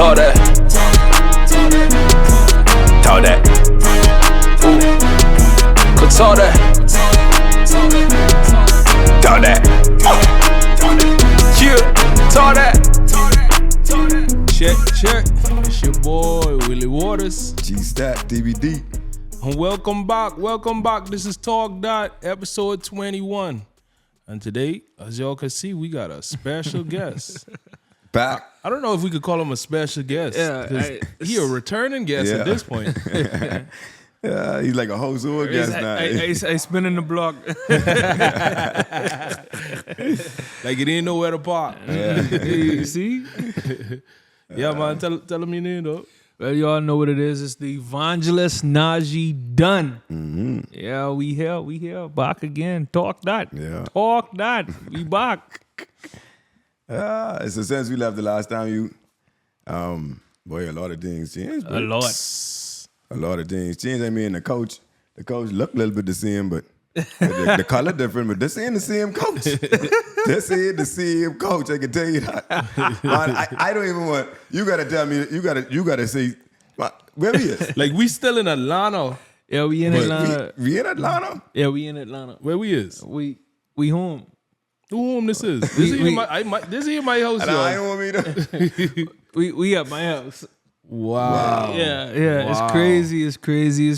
Talk that. Talk that. Could talk that. Talk that. Yeah, talk that. Check. It's your boy Willie Waters. G-Stat DVD. And welcome back. This is Talk Dat, episode 21. And today, as y'all can see, we got a special guest. Back. I don't know if we could call him a special guest. Yeah, he a returning guest at this point. Yeah, he's like a host or a guest now. I spinning the block. Like it ain't nowhere to park. You see? Yeah, man, tell him your name, though. Well, y'all know what it is. It's the evangelist Najie Dun. Mm-hmm. Yeah, we here. Back again. Talk that. Yeah. Talk that. We back. It's a sense we left the last time you. Boy, a lot of things changed. A lot of things changed. I mean, the coach looked a little bit the same, but the color different. But this ain't the same coach. This ain't the same coach. I can tell you that. Man, I don't even want. You gotta tell me. You gotta say where we is. Like we still in Atlanta. Yeah, we in Atlanta. We in Atlanta. Yeah, we in Atlanta. Where we is? We home. Who home this is? This is my house. And I don't want me to. We at my house. Wow. Yeah. Wow. It's crazy.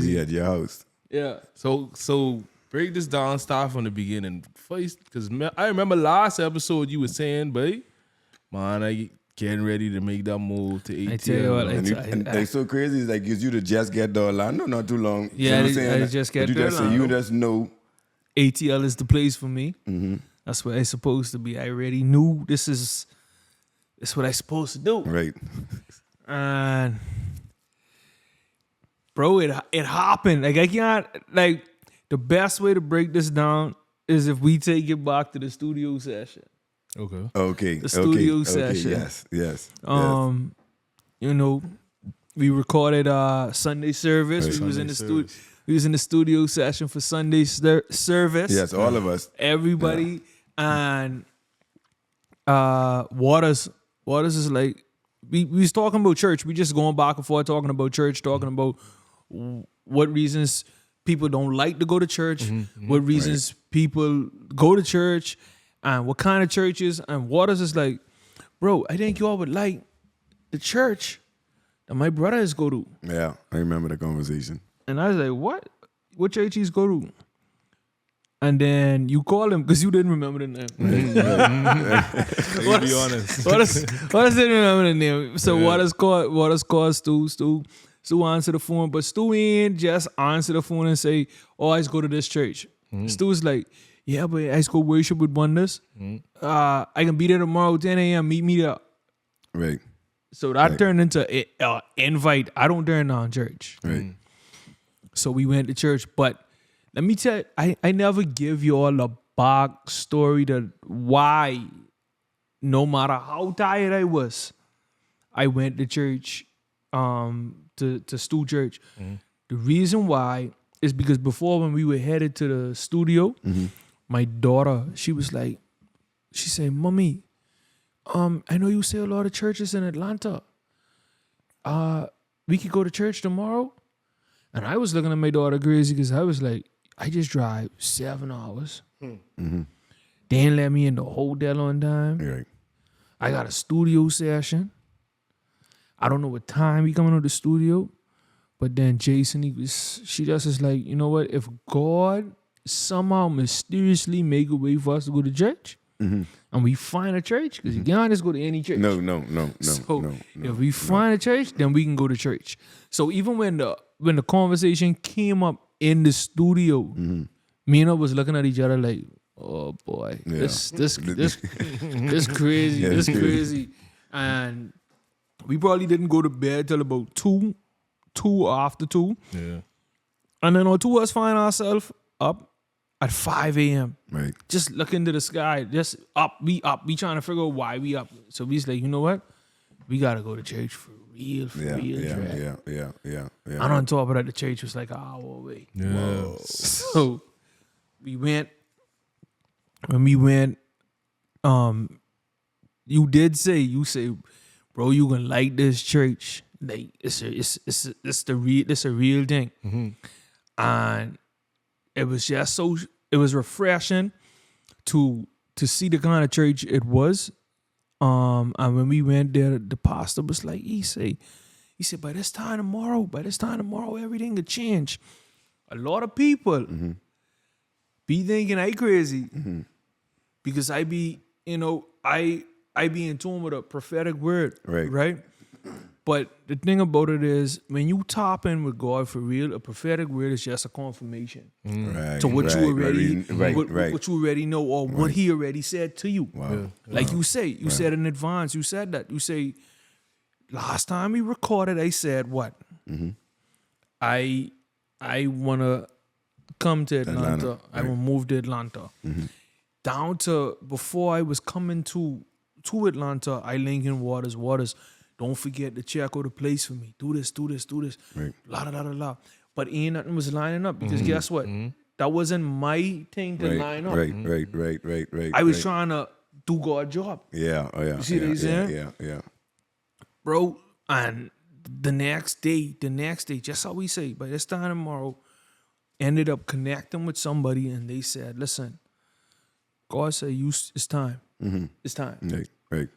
We at your house. Yeah. So break this down, start from the beginning. First, because I remember last episode you were saying, babe, man, I getting ready to make that move to ATL. I tell you what, And it's so crazy. It's like you to just get to Orlando not too long. Yeah, you know I just get to Orlando. You just know. ATL is the place for me. Mm-hmm. That's where I'm supposed to be. I already knew this is what I'm supposed to do. Right. And bro, it happened. Like I can't, like the best way to break this down is if we take it back to the studio session. Okay. The studio session. Yes. You know, we recorded Sunday service. Right. We was in the studio. We was in the studio session for Sunday service. Yes, all of us. Everybody. And Waters is like, we was talking about church. We just going back and forth talking about church, talking about what reasons people don't like to go to church, what reasons people go to church, and what kind of churches. And Waters is like, bro, I think y'all would like the church that my brothers go to. Yeah, I remember the conversation. And I was like, what? What church he's go to? And then you call him because you didn't remember the name. To be honest. Waters didn't remember the name. So Waters called Stu. Stu answered the phone, but Stu ain't just answer the phone and say, oh, I just go to this church. Stu's like, yeah, but I just go worship with Wonders. I can be there tomorrow, 10 a.m. Meet me there. Right. So that turned into an invite. I don't turn down church. Right. So we went to church. But let me tell you, I never give you all a back story to why, no matter how tired I was, I went to church, to Stu Church. The reason why is because before, when we were headed to the studio, my daughter, she said, Mommy, I know you say a lot of churches in Atlanta. We could go to church tomorrow? And I was looking at my daughter crazy because I was like, I just drive 7 hours. They ain't let me in the hotel on time. Right. I got a studio session. I don't know what time we coming to the studio. But then Jason, she just is like, you know what? If God somehow mysteriously make a way for us to go to church, and we find a church, because you can't just go to any church. No. So if we find a church, then we can go to church. So even when the conversation came up in the studio, me and her was looking at each other like, oh boy, this crazy, this crazy. And we probably didn't go to bed till about 2 after 2. Yeah. And then our two of us find ourselves up at 5 a.m. Right. Just looking to the sky, just up. We trying to figure out why we up. So we like, you know what? We got to go to church for real. Yeah. And on top of that, the church was like an hour away. Yeah. So we went. When we went, you say bro, you gonna like this church. Like it's a real thing. And it was just it was refreshing to see the kind of church it was. And when we went there, the pastor was like, he said, by this time tomorrow, everything could change. A lot of people be thinking I crazy because I be, I be in tune with a prophetic word, right? But the thing about it is, when you top in with God for real, a prophetic word is just a confirmation to what you already, what you already know, or what He already said to you. Wow. Like you said in advance. You said that. You say, last time we recorded, I said what? I wanna come to Atlanta. I will move to Atlanta. Down to before I was coming to Atlanta, I linking Waters. Don't forget to check out the place for me. Do this. Right. La. But ain't nothing was lining up because guess what? That wasn't my thing to line up. Right. I was trying to do God's job. Yeah. Oh yeah. You see what I'm saying? Yeah. Bro, and the next day, just how we say, by this time tomorrow, ended up connecting with somebody and they said, listen, God said, it's time. It's time. Right.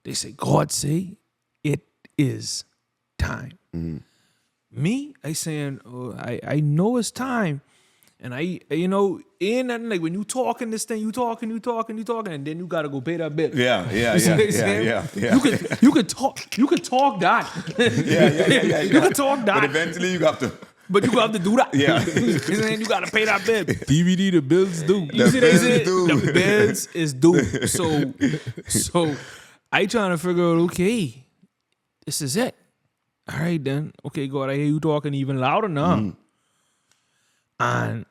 They say, God say, it is time. Me, I saying, I know it's time. And ain't nothing like when you talking this thing, you talking, and then you gotta go pay that bill. Yeah. You could talk that. Yeah. You can talk that. But eventually you got to. But you have to do that. Yeah. You gotta pay that bill. DVD, the bills due. You see, they said due. the bills is due. So I trying to figure out, okay, this is it. All right then. Okay, God, I hear you talking even louder now. And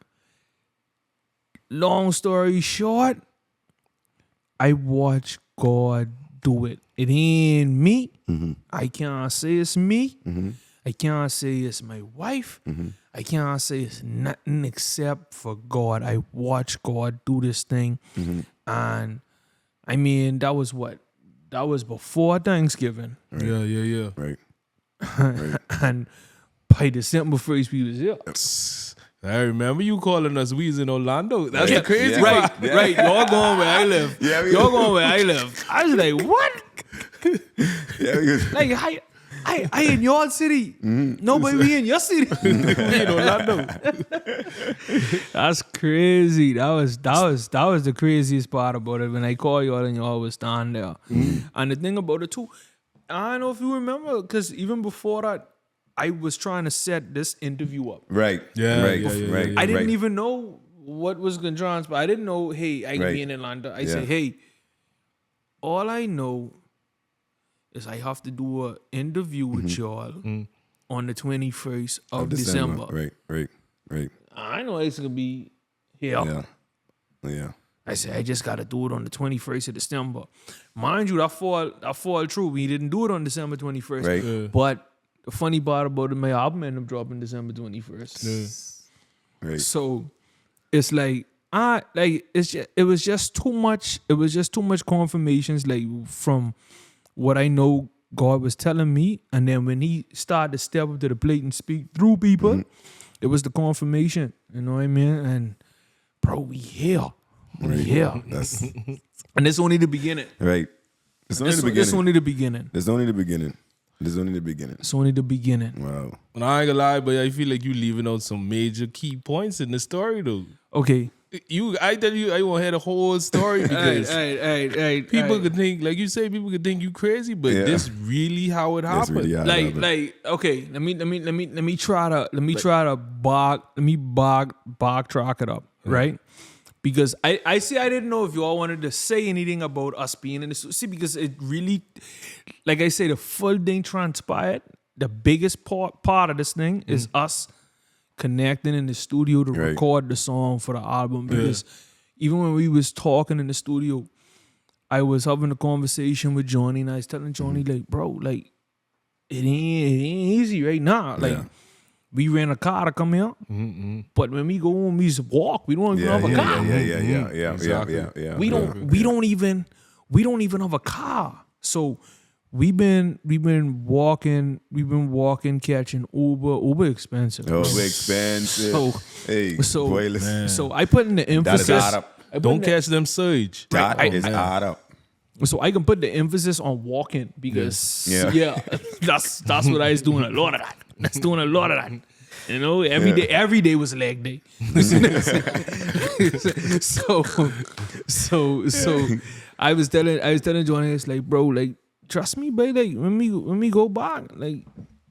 long story short, I watch God do it. It ain't me. I can't say it's me. I can't say it's my wife. I can't say it's nothing except for God. I watch God do this thing. And I mean, that was what? That was before Thanksgiving. Right. Yeah. Right. And by December 1st, we was here. I remember you calling us. We was in Orlando. That's the crazy Yeah. part. Right. Y'all going where I live. Yeah, Y'all going where I live. I was like, what? Yeah. Like, I in your city. Nobody we in your city. We in Orlando. That's crazy. That was the craziest part about it when I call y'all and y'all was down there. And the thing about it too, I don't know if you remember, because even before that, I was trying to set this interview up. Right. Yeah, Right. yeah. Right. I didn't even know what was going to transpire. I didn't know, hey, I can be in Atlanta. I said, hey, all I know is I have to do an interview with y'all on the 21st of December. Right. I know it's going to be here. Yeah. I said, I just got to do it on the 21st of December. Mind you, that fall true. We didn't do it on December 21st. Right. Yeah. But the funny part about it, my album ended up dropping December 21st. Right. So it's like, it was just too much. It was just too much confirmations, like from what I know God was telling me, and then when He started to step up to the plate and speak through people, it was the confirmation. You know what I mean? And bro, we here. We here. And it's only the beginning. Right. It's only the beginning. It's only the beginning. It's only the beginning. It's only the beginning. It's only the beginning. Wow. And I ain't gonna lie, but I feel like you leaving out some major key points in the story, though. Okay. I tell you, I won't hear the whole story because people could think, like you say, people could think you crazy, but this really how it happened. Really how it happened. Okay, let me try to backtrack it up, right? Because I see I didn't know if y'all wanted to say anything about us being in this. See, because it really, like I say, the full thing transpired. The biggest part of this thing is us connecting in the studio to record the song for the album. Because even when we was talking in the studio, I was having a conversation with Johnny, and I was telling Johnny, like, bro, like, it ain't easy right now. Like, we rent a car to come here, but when we go home, we just walk. We don't even have a car. Yeah. We don't even have a car. So we've been walking catching Uber expensive. Oh, expensive. So boy, listen. so I put in the That is emphasis. hard up. I put Don't in the- catch them surge. That is hard up. So I can put the emphasis on walking because Yeah. that's what I was doing a lot of that. That's doing a lot of that. You know, every day was leg day. so I was telling Johnny, it's like, bro, like trust me, babe, like when we go back, like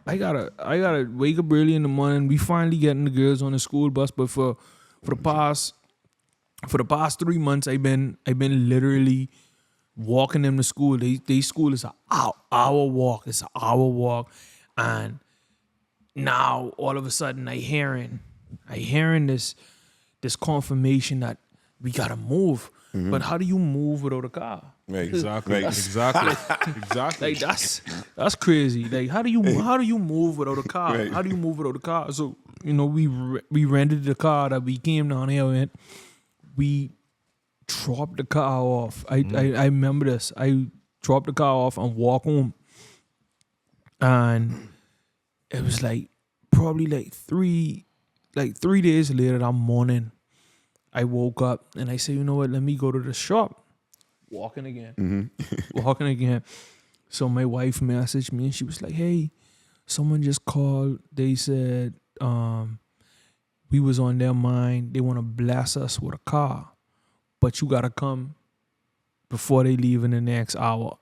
I gotta wake up early in the morning. We finally getting the girls on the school bus, but for the past 3 months, I've been literally walking them to school. They school is an hour walk. It's an hour walk, and now all of a sudden I hearing this confirmation that we gotta move. But how do you move without a car? Right. Exactly. Right. Exactly. Like that's crazy. Like how do you move without a car? Right. How do you move without a car? So we rented the car that we came down here in. We dropped the car off. I remember this. I dropped the car off and walked home, and it was like probably like 3 days later that morning. I woke up and I said, you know what? Let me go to the shop. Walking again. Walking again. So my wife messaged me and she was like, hey, someone just called. They said we was on their mind. They want to bless us with a car. But you got to come before they leave in the next hour.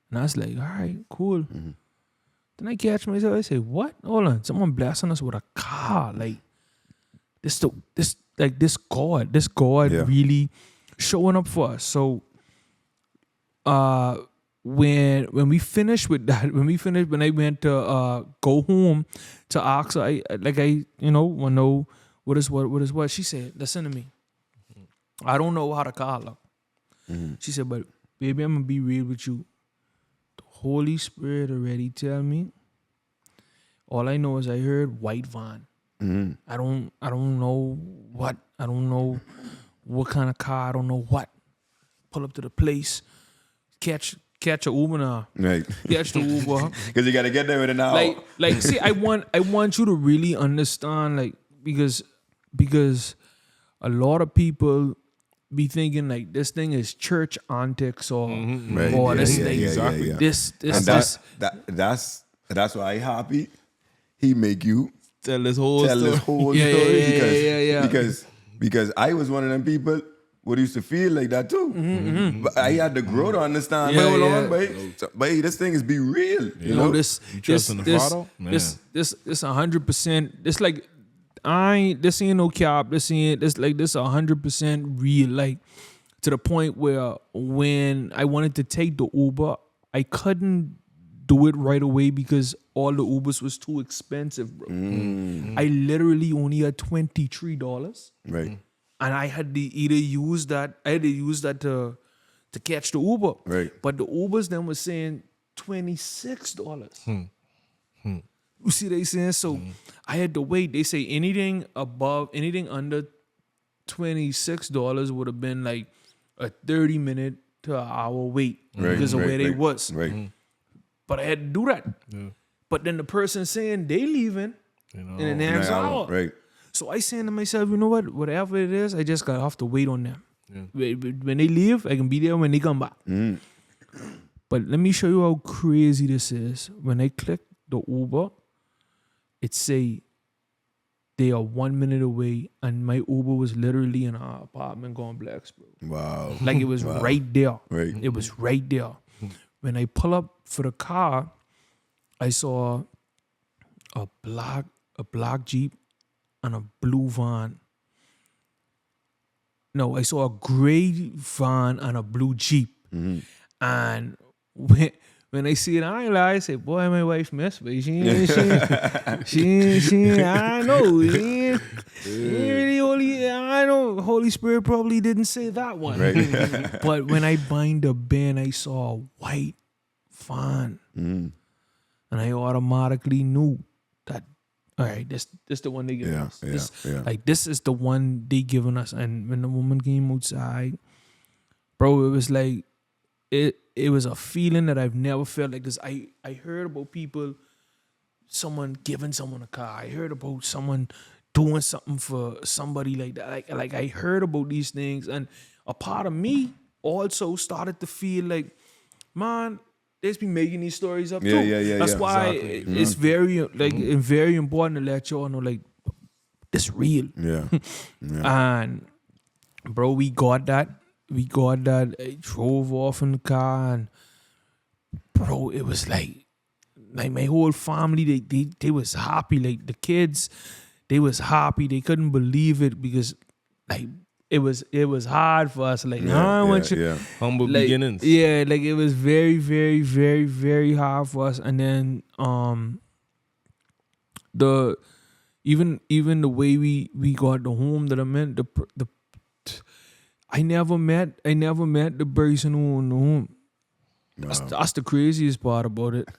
And I was like, all right, cool. Then I catch myself. I say, what? Hold on. Someone blessing us with a car. Like, this God really showing up for us. So when we finished with that, when I went to go home to ask her, I want to know what is what. She said, listen to me. I don't know how the car look. She said, but baby, I'm gonna be real with you. The Holy Spirit already tell me. All I know is I heard white van. I don't know what. I don't know what kind of car. I don't know what. Pull up to the place, catch a Uber now. Right. Catch the Uber. Because you got to get there with an hour. Like, see, I want you to really understand, like, because a lot of people be thinking like this thing is church antics or this thing. Exactly. This. That's why I happy. He make you Tell this whole story. Yeah. Because I was one of them people who used to feel like that too. But I had to grow to understand. Yeah, Hold yeah. on, babe, this thing is be real. You know this trust in the Father? Man. this 100%. It's like this ain't no cap. This 100% real. Like to the point where when I wanted to take the Uber, I couldn't do it right away because all the Ubers was too expensive, bro. I literally only had $23. Right. And I had to either use that. I had to use that to catch the Uber. Right. But the Ubers then was saying $26. You see they saying? So I had to wait. They say anything under $26 would have been like a 30-minute to an hour wait because of where they was. Right. But I had to do that. Yeah. But then the person saying they leaving in the next hour. Right. So I saying to myself, you know what? Whatever it is, I just gotta have to wait on them. Yeah. When they leave, I can be there when they come back. But let me show you how crazy this is. When I click the Uber, it say they are 1 minute away, and my Uber was literally in our apartment going Blacksburg. Wow. Like it was right there. Right. It was right there. When I pull up for the car, I saw a black Jeep and a blue van. No, I saw a gray van and a blue Jeep. And when I see it, I say, boy, my wife missed me. She I know. She ain't really I know Holy Spirit probably didn't say that one. Right. But when I bind the band, I saw a white van. And I automatically knew that, all right, this the one they giving us. Like, this is the one they giving us. And when the woman came outside, bro, it was like it was a feeling that I've never felt like this. I heard about people, someone giving someone a car. I heard about someone doing something for somebody like that. Like I heard about these things, and a part of me also started to feel like, man, they just be making these stories up too. Yeah, That's why exactly. it's very very important to let y'all know, like, it's real. Yeah. And bro, we got that. I drove off in the car, and bro, it was like my whole family, they was happy. Like the kids, they was happy. They couldn't believe it because like it was hard for us. Like, I want you. Humble Like, beginnings. yeah, like it was very, very, very, very hard for us. And then even the way we got the home that I meant, I never met the person who owned the home. That's the craziest part about it.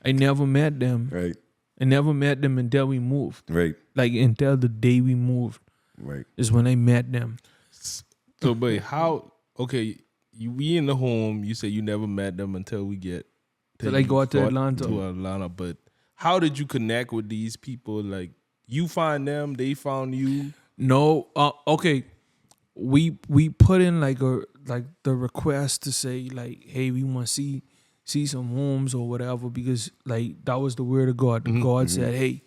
I never met them. Right. I never met them until we moved. Right. Like until the day we moved. Right. Is when I met them. So, but how? Okay, we in the home. You say you never met them until we get Till I got to Atlanta. To Atlanta, but how did you connect with these people? Like, you find them, they found you. No, okay. We put in like the request to say like, hey, we want to see some homes or whatever, because like that was the word of God. God said, hey,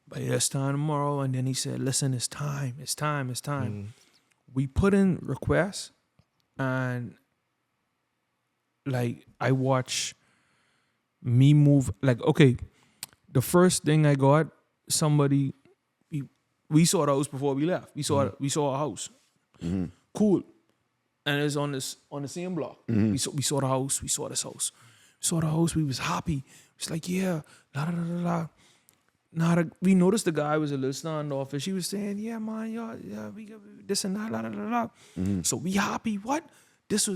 by this time tomorrow, and then he said, listen, it's time. We put in requests, and like I watch me move. Like, okay, the first thing I got, somebody, we saw the house before we left. We saw a house. Cool. And it's on the same block. We saw the house. We saw this house. We saw the house. We was happy. It's like, yeah, la da da da da. We noticed the guy was a little standoffish. He was saying, yeah, man, yeah, we got this and that, la da da da. So we happy. What? This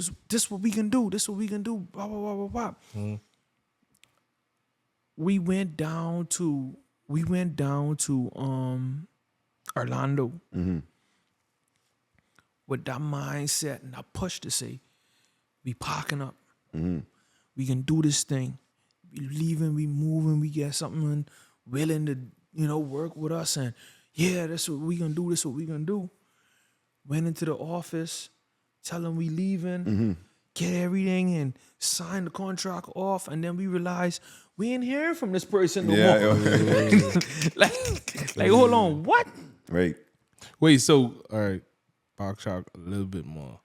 what we can do. This what we can do. Blah blah blah blah blah. We went down to Orlando with that mindset and that push to say, we parking up. We can do this thing. We leaving, we moving, we get something willing to, work with us, and yeah, that's what we gonna do, this what we gonna do. Went into the office, tell them we leaving, get everything and sign the contract off, and then we realized we ain't hearing from this person no more. like hold on, what? Right. Wait, so all right, box shock a little bit more.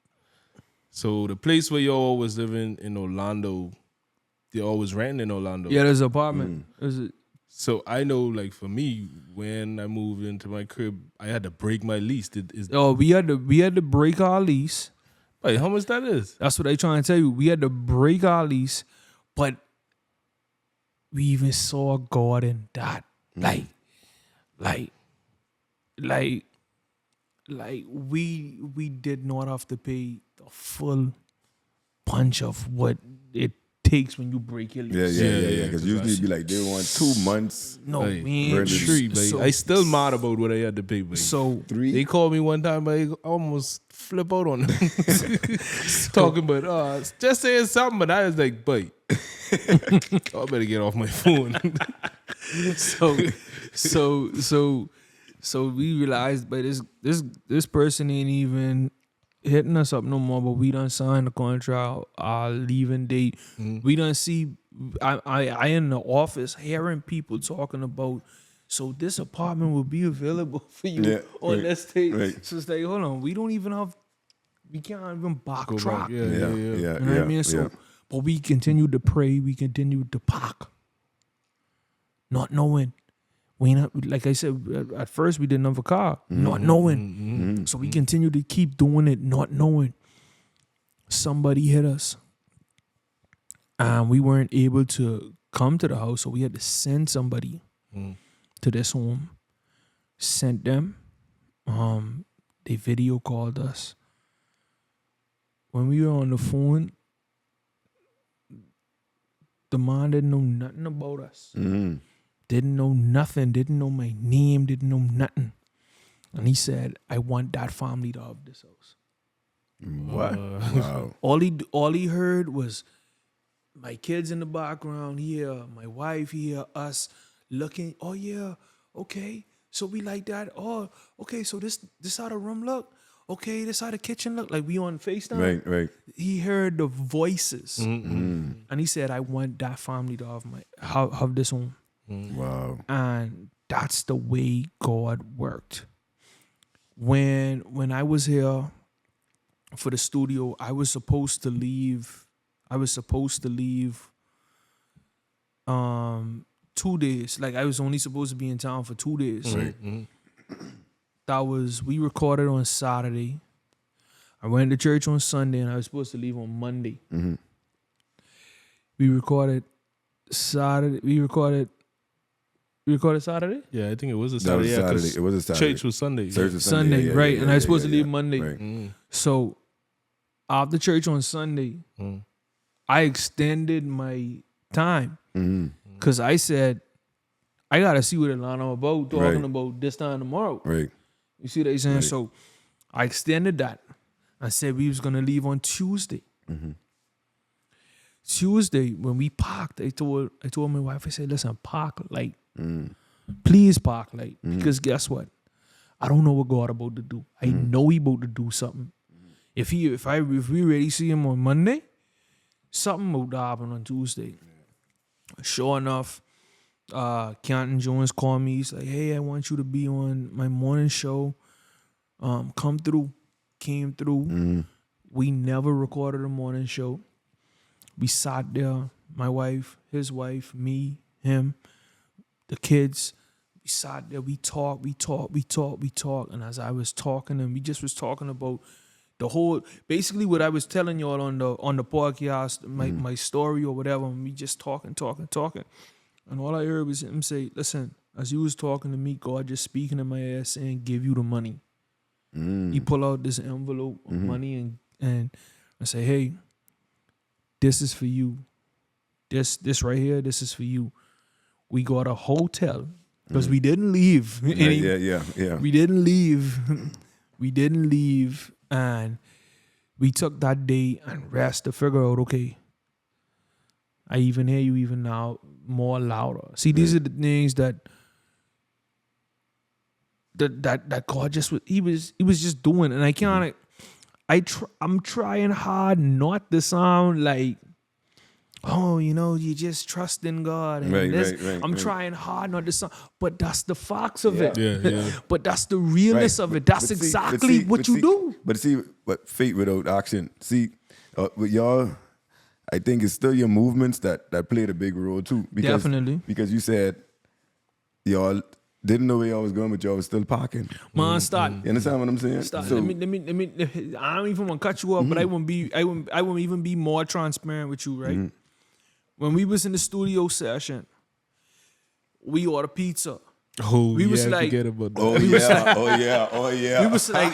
So the place where y'all was living in Orlando, they always renting in Orlando. Yeah, there's an apartment. So I know, like for me, when I moved into my crib, I had to break my lease. We had to break our lease. Wait, how much that is? That's what I trying to tell you. We had to break our lease, but we even saw God in that. Like we did not have to pay the full punch of what it takes when you break your lease. Yeah. Because usually it'd be like they want 2 months. No, Hey, man. Tree, babe. I still mad about what I had to pay, babe. So 3. They called me one time, but I almost flip out on them. Talking about just saying something, but I was like, "Boy, I better get off my phone." So we realized, but this person ain't even hitting us up no more. But we done signed the contract, our leaving date. We done see. I in the office hearing people talking about. So this apartment will be available for you on this date. Right. So it's like, hold on, we can't even backtrack. Yeah. You know what I mean? So, but we continued to pray. We continued to park, not knowing. We not, like I said, at first we didn't have a car, not knowing. So we continued to keep doing it, not knowing. Somebody hit us, and we weren't able to come to the house, so we had to send somebody to this home. Sent them. They video called us. When we were on the phone, the man didn't know nothing about us. Didn't know nothing. Didn't know my name. Didn't know nothing. And he said, I want that family to have this house. What? Wow. All he heard was my kids in the background here, my wife here, us looking. Oh yeah, okay. So we like that. Oh, okay. So this how the room look. Okay, this how the kitchen look. Like we on FaceTime. Right. He heard the voices, and he said, "I want that family to have this home." Wow. And that's the way God worked. When I was here for the studio, I was supposed to leave 2 days. Like I was only supposed to be in town for 2 days. Right. We recorded on Saturday. I went to church on Sunday and I was supposed to leave on Monday. We recorded Saturday. We recorded Saturday? Yeah, I think it was a That was Saturday. Yeah, 'cause Saturday. It was a Saturday. church was Sunday. Church was Sunday, yeah, right. yeah, And I was supposed yeah, to leave yeah. Monday. Right. So after church on Sunday, I extended my time because I said, I got to see what Atlanta about talking Right. about this time tomorrow. Right. You see what I'm saying? Right. So I extended that. I said we was going to leave on Tuesday. Tuesday, when we parked, I told my wife, I said, listen, park late. Please park late. Because guess what? I don't know what God about to do. I know he about to do something. If we ready to see him on Monday, something will happen on Tuesday. Sure enough, Canton Jones called me. He's like, hey, I want you to be on my morning show. Come through. Came through. We never recorded a morning show. We sat there, my wife, his wife, me, him, the kids. We sat there, we talked. And as I was talking, and we just was talking about the whole, basically what I was telling y'all on the podcast, my story or whatever, and we just talking. And all I heard was him say, listen, as you was talking to me, God just speaking in my ass saying, give you the money. He pull out this envelope of money and I say, hey, this is for you. This right here, this is for you. We got a hotel because we didn't leave. Yeah. We didn't leave. And we took that day and rest to figure out, okay, I even hear you even now more louder. See, these are the things that God just was, he was just doing. And I kind of, I'm trying hard not to sound like, oh, you just trust in God. And Right. I'm trying hard not to sound, but that's the facts of it. Yeah. But that's the realness of it. That's exactly what you do. But faith without action. See, with y'all, I think it's still your movements that played a big role too. Definitely. Because you said y'all didn't know where y'all was going, but y'all was still parking. Man, start. You understand what I'm saying? Stop. So, Let me. I don't even want to cut you off, but I won't even be more transparent with you, right? When we was in the studio session, we ordered pizza. Oh, We was like- forget about that. oh yeah. We was like,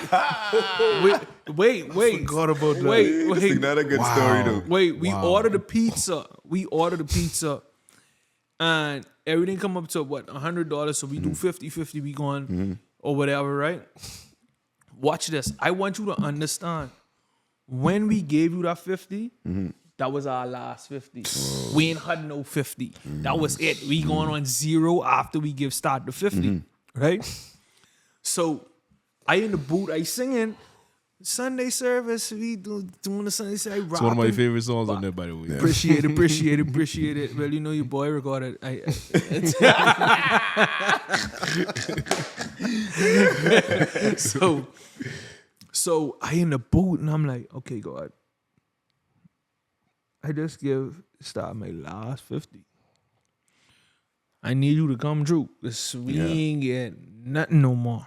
wait. Forgot about that. Wait. That's a good story though. Wait, we ordered the pizza. And everything come up to what, $100. So we do 50-50, we going or whatever, right? Watch this. I want you to understand. When we gave you that 50, that was our last 50. We ain't had no 50. That was it. We going on 0 after we start the 50, right? So I in the booth, I singing Sunday service. We doing the Sunday service. It's one of my favorite songs on there, by the way. Appreciate it. Well, you know your boy recorded. So I in the booth and I'm like, okay, God, I just start my last 50. I need you to come through. We ain't get nothing no more.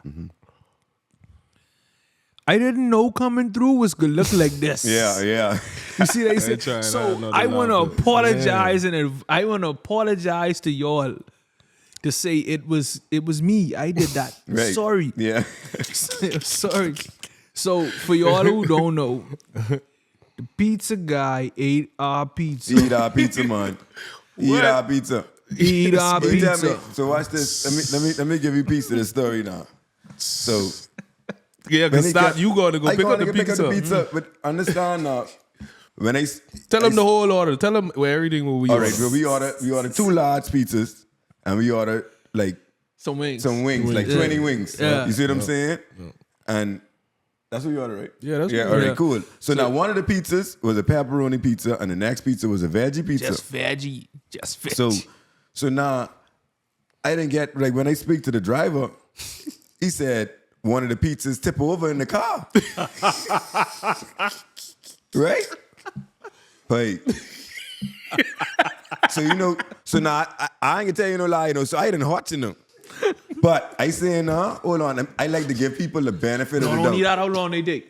I didn't know coming through was gonna look like this. Yeah. You see what I trying said? to So not I allow want to it. apologize and I want to apologize to y'all to say it was me. I did that. Right. Sorry. Yeah. Sorry. So for y'all who don't know, the pizza guy ate our pizza. Eat our pizza, man. Eat our pizza. Eat our You tell pizza. me- So watch this. Let me give you a piece of the story now. So Yeah, when because they stop. get- You got to go I pick up gotta the go pick up pizza. the pizza. But understand when I Tell them the whole order. Tell them where everything will be. All right, well, we order 2 large pizzas and we order like Some wings. some wings, like 20 wings. Yeah. You see what I'm saying? And that's what you order, right? Yeah, that's yeah. what All we right, order. cool. So now one of the pizzas was a pepperoni pizza, and the next pizza was a veggie pizza. Just veggie. Just veggie. So now I didn't get like when I speak to the driver, he said one of the pizzas tip over in the car, right? Right. So so now I ain't gonna tell you no lie, so I didn't hot them. But I say hold on, I like to give people the benefit of Not the only doubt. that, how long they take?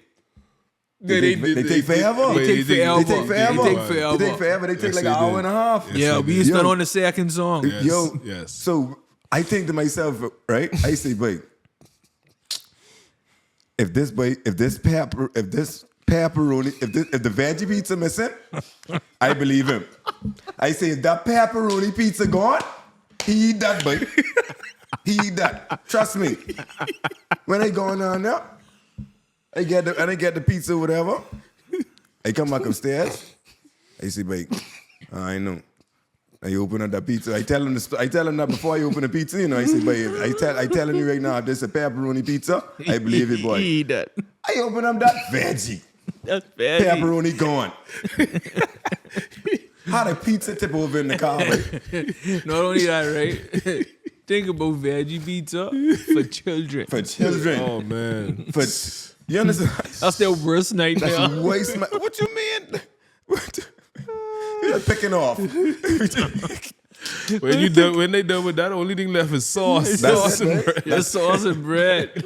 They take forever. They take forever. They take forever. They take forever. They take forever. They take Yes, like they an hour do. and a half. Yes, Yeah, they we do. used to Yo. on the second song. Yes, Yo, yes. So I think to myself, right? I say, wait, if the veggie pizza missing, I believe him. I say, if that pepperoni pizza gone, he eat that, boy. He eat that. Trust me. When I go on there, I get the pizza, whatever. I come back upstairs. I say, boy, I know. I open up that pizza. I tell him that before I open the pizza, I say, but I telling you right now, if there's a pepperoni pizza, I believe it, boy. Eat that. I open up that veggie. That's veggie. Pepperoni gone. How the pizza tip over in the car, boy? Not only that, right? Think about veggie pizza for children. For children. Oh man. For, you understand? That's their worst nightmare. That's waste. What you mean? You're picking off. When they done with that, the only thing left is sauce. That's Sauce it, and right? bread. Just sauce and bread.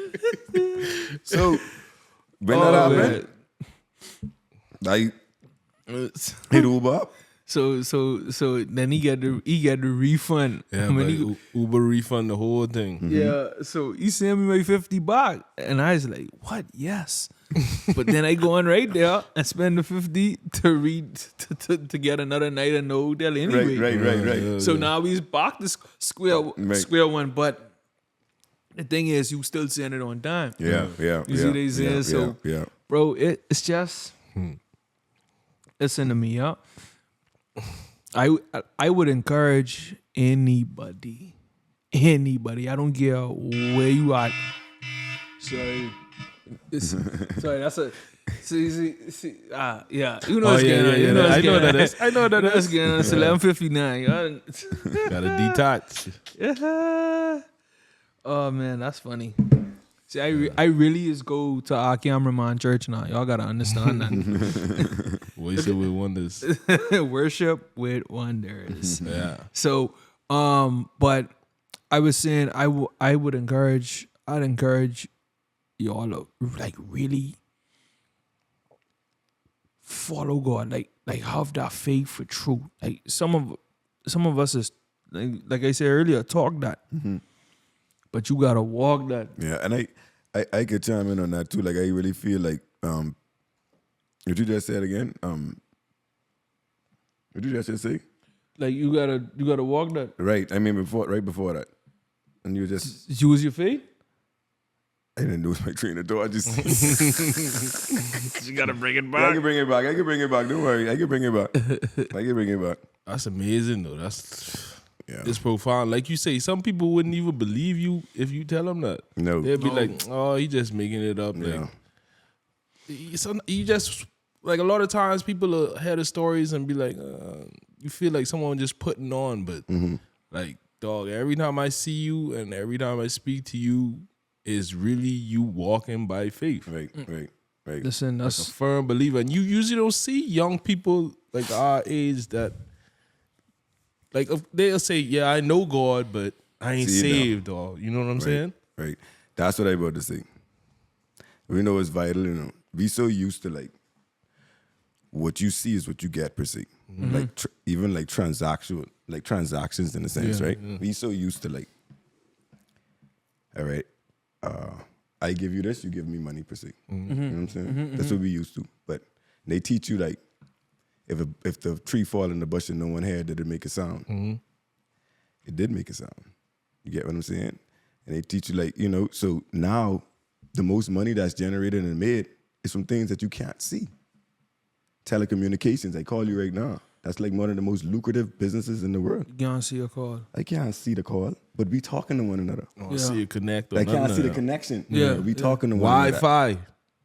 So when Oh, that man. happened, I hit Uber up. So then he get the refund. Yeah, When but he- Uber refund the whole thing. yeah. So he sent me my $50, and I was like, "What? Yes." But then I go on right there and spend the $50 to get another night in the hotel anyway. Right. So now he's back to square one, but the thing is, you still send it on time. Yeah. You see what they saying? So, yeah. bro, it's just listen to me, yeah. I would encourage anybody. I don't care where you are. Sorry, that's a. See, yeah. You know Oh what's yeah, going on. yeah, You know yeah. what's I know going that on. is. I know that That's is. going on. It's 11:59. Gotta detach. Yeah. Oh man, that's funny. See, I really is go to our cameraman church now. Y'all gotta understand that. Voice it with wonders. Worship with wonders. Yeah. So, but I was saying I'd encourage y'all to like really follow God, like have that faith for truth. Like some of us is like I said earlier, talk that, but you gotta walk that. Yeah, and I could chime in on that too. Like I really feel like what you just said again. What did you just say? Like you gotta walk that. Right. I mean right before that. And you just Use your faith. I didn't lose my train of thought. I just You gotta bring it I can bring it back. Don't worry. I can bring it back. That's amazing though. That's Yeah. it's profound. Like you say, some people wouldn't even believe you if you tell them that. No. They'd be like, "Oh, he just making it up." Yeah. Like, you just like a lot of times people will hear the stories and be like, you feel like someone just putting on, but like, dog, every time I see you and every time I speak to you, is really you walking by faith. Right. Listen, Like a firm believer. And you usually don't see young people like our age that like they'll say, yeah, I know God, but I ain't See, saved, or you know what I'm saying? Right. That's what I about to say. We know it's vital, We so used to like what you see is what you get per se. Like even like transactions in a sense, Yeah, right? yeah. We so used to like, all right, I give you this, you give me money per se. You know what I'm saying? That's what we used to. But they teach you like, if the tree fall in the bush and no one heard, did it make a sound? It did make a sound. You get what I'm saying? And they teach you like, so now the most money that's generated and made is from things that you can't see. Telecommunications, I call you right now. That's like one of the most lucrative businesses in the world. You can't see a call. I can't see the call, but we talking to one another. I see you connect. I can't see the connection. Yeah. We talking to one another. Wi-Fi.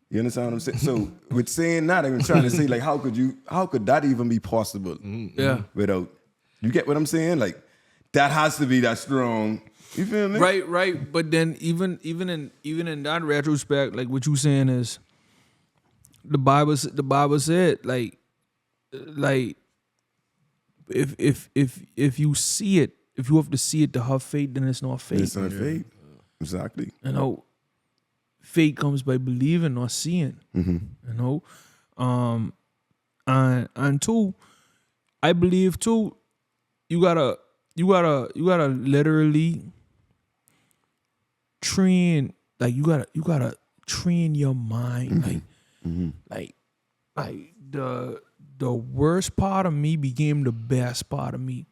You understand what I'm saying? So with saying that, I'm trying to say, like, how could that even be possible? Yeah. Without, you get what I'm saying? Like, that has to be that strong. You feel me? Right. But then even in that retrospect, like what you saying is, the Bible said like if you see it, if you have to see it to have faith, then it's not faith. It's not faith. Exactly. You know, faith comes by believing, not seeing. You know, and two, I believe too, you gotta literally train. Like you gotta train your mind. Like the worst part of me became the best part of me.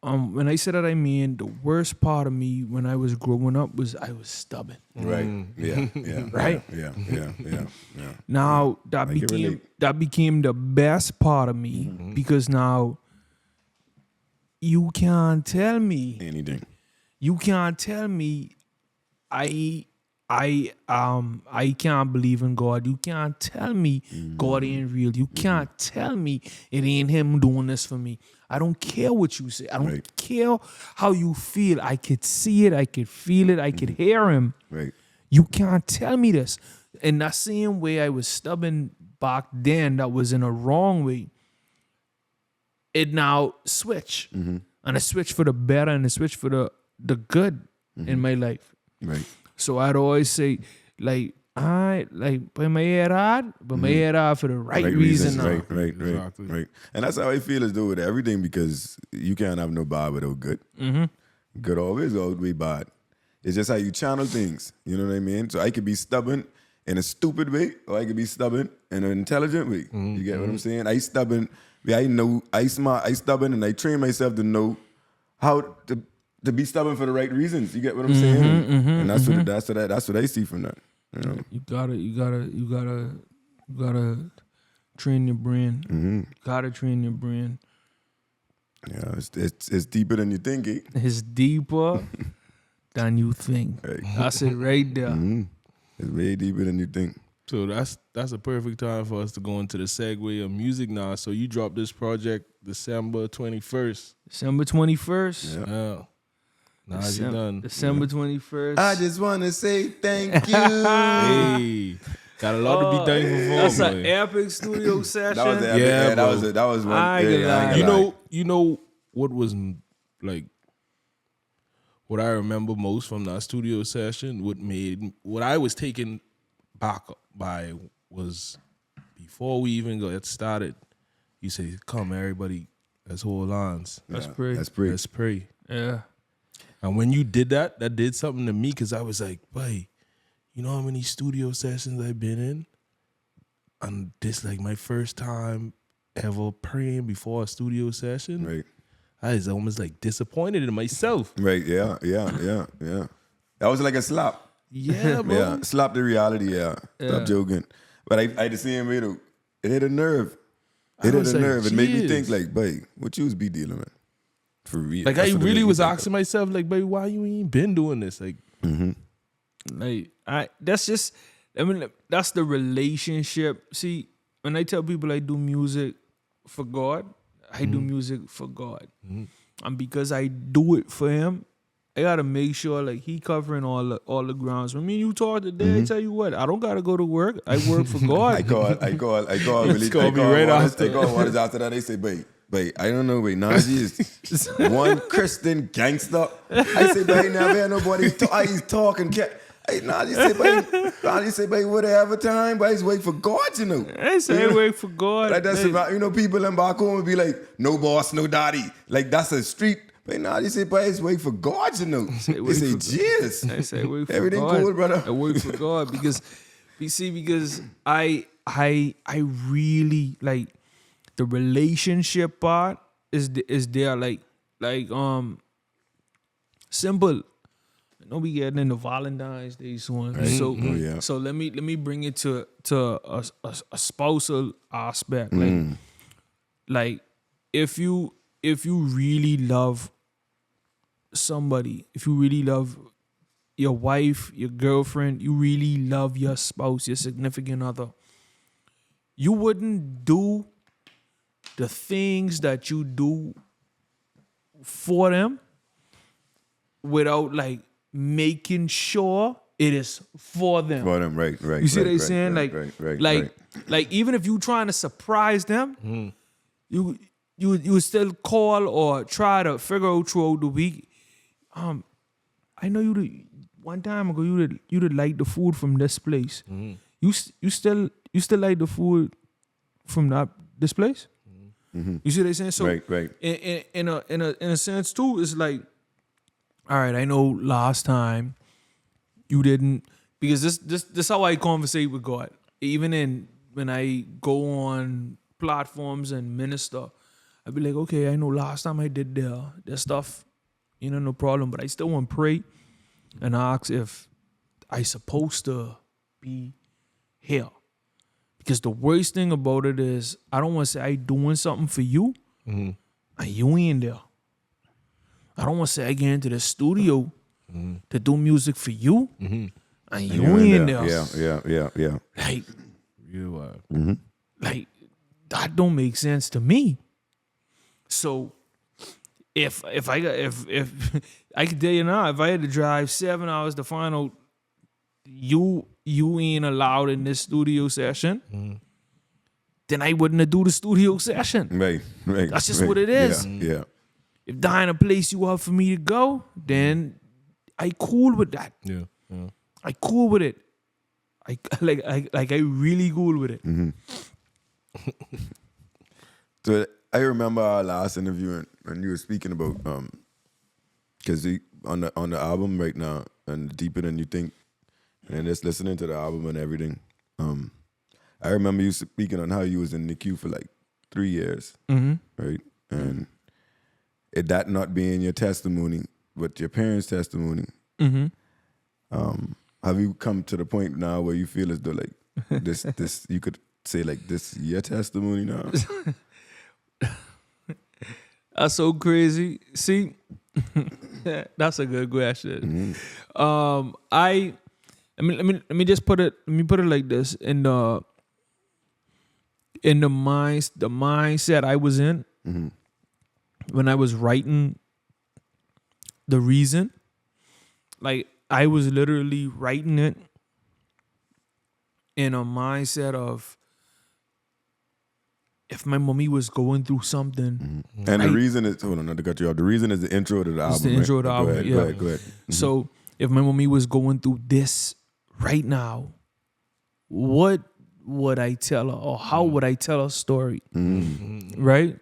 When I say that, I mean the worst part of me when I was growing up was I was stubborn. Right. Yeah. Right? Yeah. Now that became the best part of me because now you can't tell me Anything. You can't tell me I can't believe in God. You can't tell me God ain't real. You can't tell me it ain't him doing this for me. I don't care what you say. I don't care how you feel. I could see it. I could feel it. I could hear him. Right. You can't tell me this. In that same way I was stubborn back then, that was in a wrong way. It now switch. And it switched for the better and it switched for the good in my life. Right. So I'd always say, like, I put my head out, but my head out for the right reason now. Right. And that's how I feel as though with everything, because you can't have no bad without good. Good always outweigh bad. It's just how you channel things. You know what I mean? So I could be stubborn in a stupid way, or I could be stubborn in an intelligent way. You get what I'm saying? I stubborn, I know, I smart, I stubborn, and I train myself to know how to be stubborn for the right reasons. You get what I'm saying? And that's what I see from that. You know? You gotta train your brain. You gotta train your brain. Yeah, it's deeper than you think, eh? It's deeper than you think. Right. That's it right there. It's way deeper than you think. So that's a perfect time for us to go into the segue of music now. So you dropped this project December 21st. December 21st. Yeah. Najie Dun. December 21st. I just want to say thank you. Hey, got a lot to be thankful for. That's an boy. epic studio session. That was the epic. Yeah, that was one. I ain't gonna lie. You know what was like what I remember most from that studio session, what I was taken back by was before we even got started, you say, come everybody, let's hold hands. Let's pray. Let's pray. Yeah. And when you did that did something to me, because I was like, boy, you know how many studio sessions I've been in? And this like my first time ever praying before a studio session. Right. I was almost like disappointed in myself. Right. Yeah. That was like a slap. Yeah, bro. Yeah. Slap the reality. Yeah. Stop joking. But I the same way though. It hit a nerve. It hit a nerve. It made me think like, boy, what you be dealing with? For real. Like I really was asking myself, like, baby, why you ain't been doing this? Like, Like that's the relationship. See, when I tell people I do music for God, I do music for God. And because I do it for him, I gotta make sure like he covering all the grounds. When me and you talk today, I tell you what, I don't gotta go to work. I work for God. I call really call me right after. I call one after that. They say, babe, I don't know, Najie is one Christian gangster. I say, babe, never hear nobody he's talking. Hey, Najie say, babe, would they have a time? But he's wait for God, you know. I say I work for God. Like that's about, people in back home would be like, no boss, no daddy. Like that's a street. But Najie say, but he's wait for God, you know. They say, Jesus. I say I work for Everything God. cool, brother. I work for God because I really like the relationship part is there like simple. I know we getting into Valentine's Day soon. Right. So, Oh, yeah. so let me bring it to a spousal aspect. Like if you really love somebody, if you really love your wife, your girlfriend, you really love your spouse, your significant other, you wouldn't do the things that you do for them without like making sure it is for them. For them, right. You see right, what I'm saying? right. Like even if you trying to surprise them, you would still call or try to figure out throughout the week. I know one time ago you did like the food from this place. You still like the food from this place. You see what I'm saying? So Right. in a sense too, it's like, all right, I know last time you didn't, because this how I conversate with God. Even when I go on platforms and minister, I be like, okay, I know last time I did their stuff, no problem, but I still want to pray and ask if I supposed to be here. Because the worst thing about it is I don't want to say I doing something for you and you ain't there. I don't want to say I get into the studio to do music for you and you ain't there. Yeah. Like, You are. like that don't make sense to me. So if I could tell you now, if I had to drive 7 hours to find out you ain't allowed in this studio session, then I wouldn't do the studio session. Right. That's just what it is. Yeah. If that ain't a place you want for me to go, then I cool with that. Yeah. I cool with it. I really cool with it. So I remember our last interview and you were speaking about because on the album right now and Deeper Than You Think, and just listening to the album and everything. I remember you speaking on how you was in the queue for like 3 years, right? And that not being your testimony, but your parents' testimony. Have you come to the point now where you feel as though like this you could say like this your testimony now? That's so crazy. See, that's a good question. Let me just put it like this. In the mindset I was in when I was writing The Reason, like I was literally writing it in a mindset of if my mommy was going through something. And the reason is, hold on, not to cut you off. The reason is the intro to the album. It's the intro to the album. Go ahead. So if my mommy was going through this right now, what would I tell her, or how would I tell her story? Right?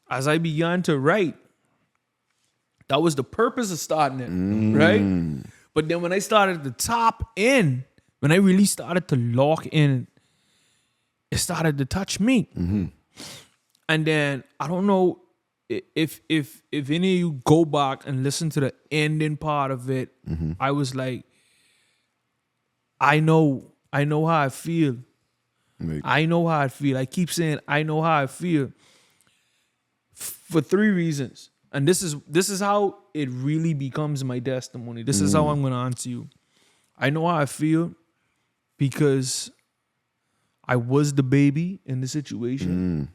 As I began to write, that was the purpose of starting it, right? But then when I started to top in, when I really started to lock in, it started to touch me. And then I don't know if any of you go back and listen to the ending part of it, I was like, I know how I feel. Right. I know how I feel. I keep saying I know how I feel for 3 reasons. And this is how it really becomes my testimony. This is how I'm going to answer you. I know how I feel because I was the baby in the situation.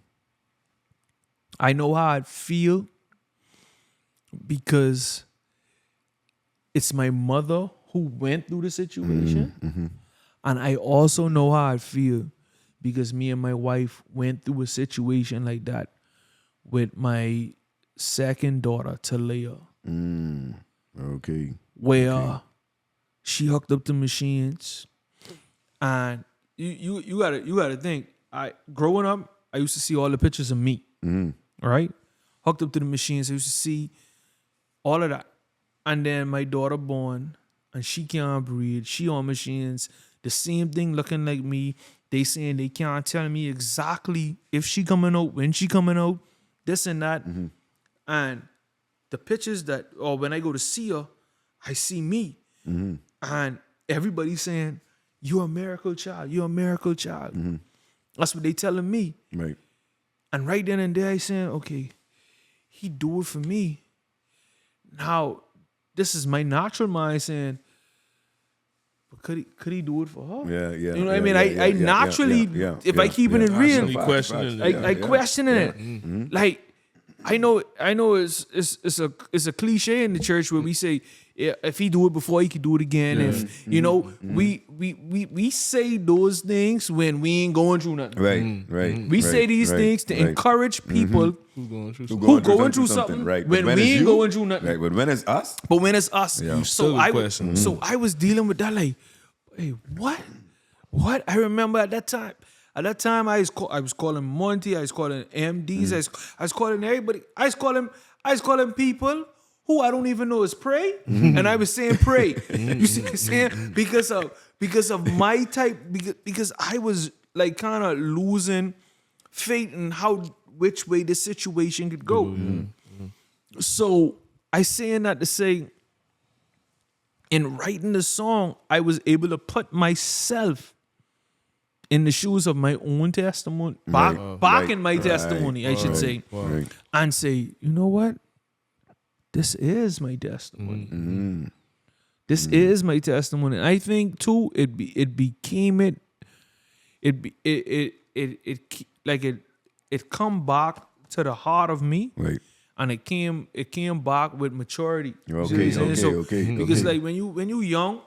I know how I feel because it's my mother who went through the situation. And I also know how I feel because me and my wife went through a situation like that with my second daughter, Talia. Okay. Where she hooked up the machines. And you gotta think, growing up, I used to see all the pictures of me. Right? Hooked up to the machines. I used to see all of that. And then my daughter born, and she can't breathe. She on machines. The same thing looking like me. They saying they can't tell me exactly if she coming out, when she coming out, this and that. And the pictures or when I go to see her, I see me. And everybody's saying, you're a miracle child. You're a miracle child. That's what they telling me. Right. And right then and there, I saying, okay, he do it for me. Now, this is my natural mind saying, but could he do it for her? Yeah, yeah. You know what I yeah, mean? yeah, I yeah, naturally, yeah, if I keep it in real, Constantly questioning it. I questioning it. Like, I know it's a cliche in the church where we say, yeah, if he do it before, he could do it again. If you know, we say those things when we ain't going through nothing. Right. We say these things to encourage people Who going through who going through something right. when we ain't going through nothing. Right, but when it's us, But when it's us, still question. so I was dealing with that like, hey, what? I remember at that time. At that time, I was calling Monty, I was calling MDs, I was calling everybody. I was calling people who I don't even know is pray, and I was saying pray. You see what I'm saying? Because of my type, because I was like kind of losing faith in which way the situation could go. So I saying that to say, in writing the song, I was able to put myself in the shoes of my own testimony, back in my testimony, I should say, and say, you know what? This is my testimony. This is my testimony. I think too, it come back to the heart of me. right. And it came back with maturity. Okay. Because like when you young,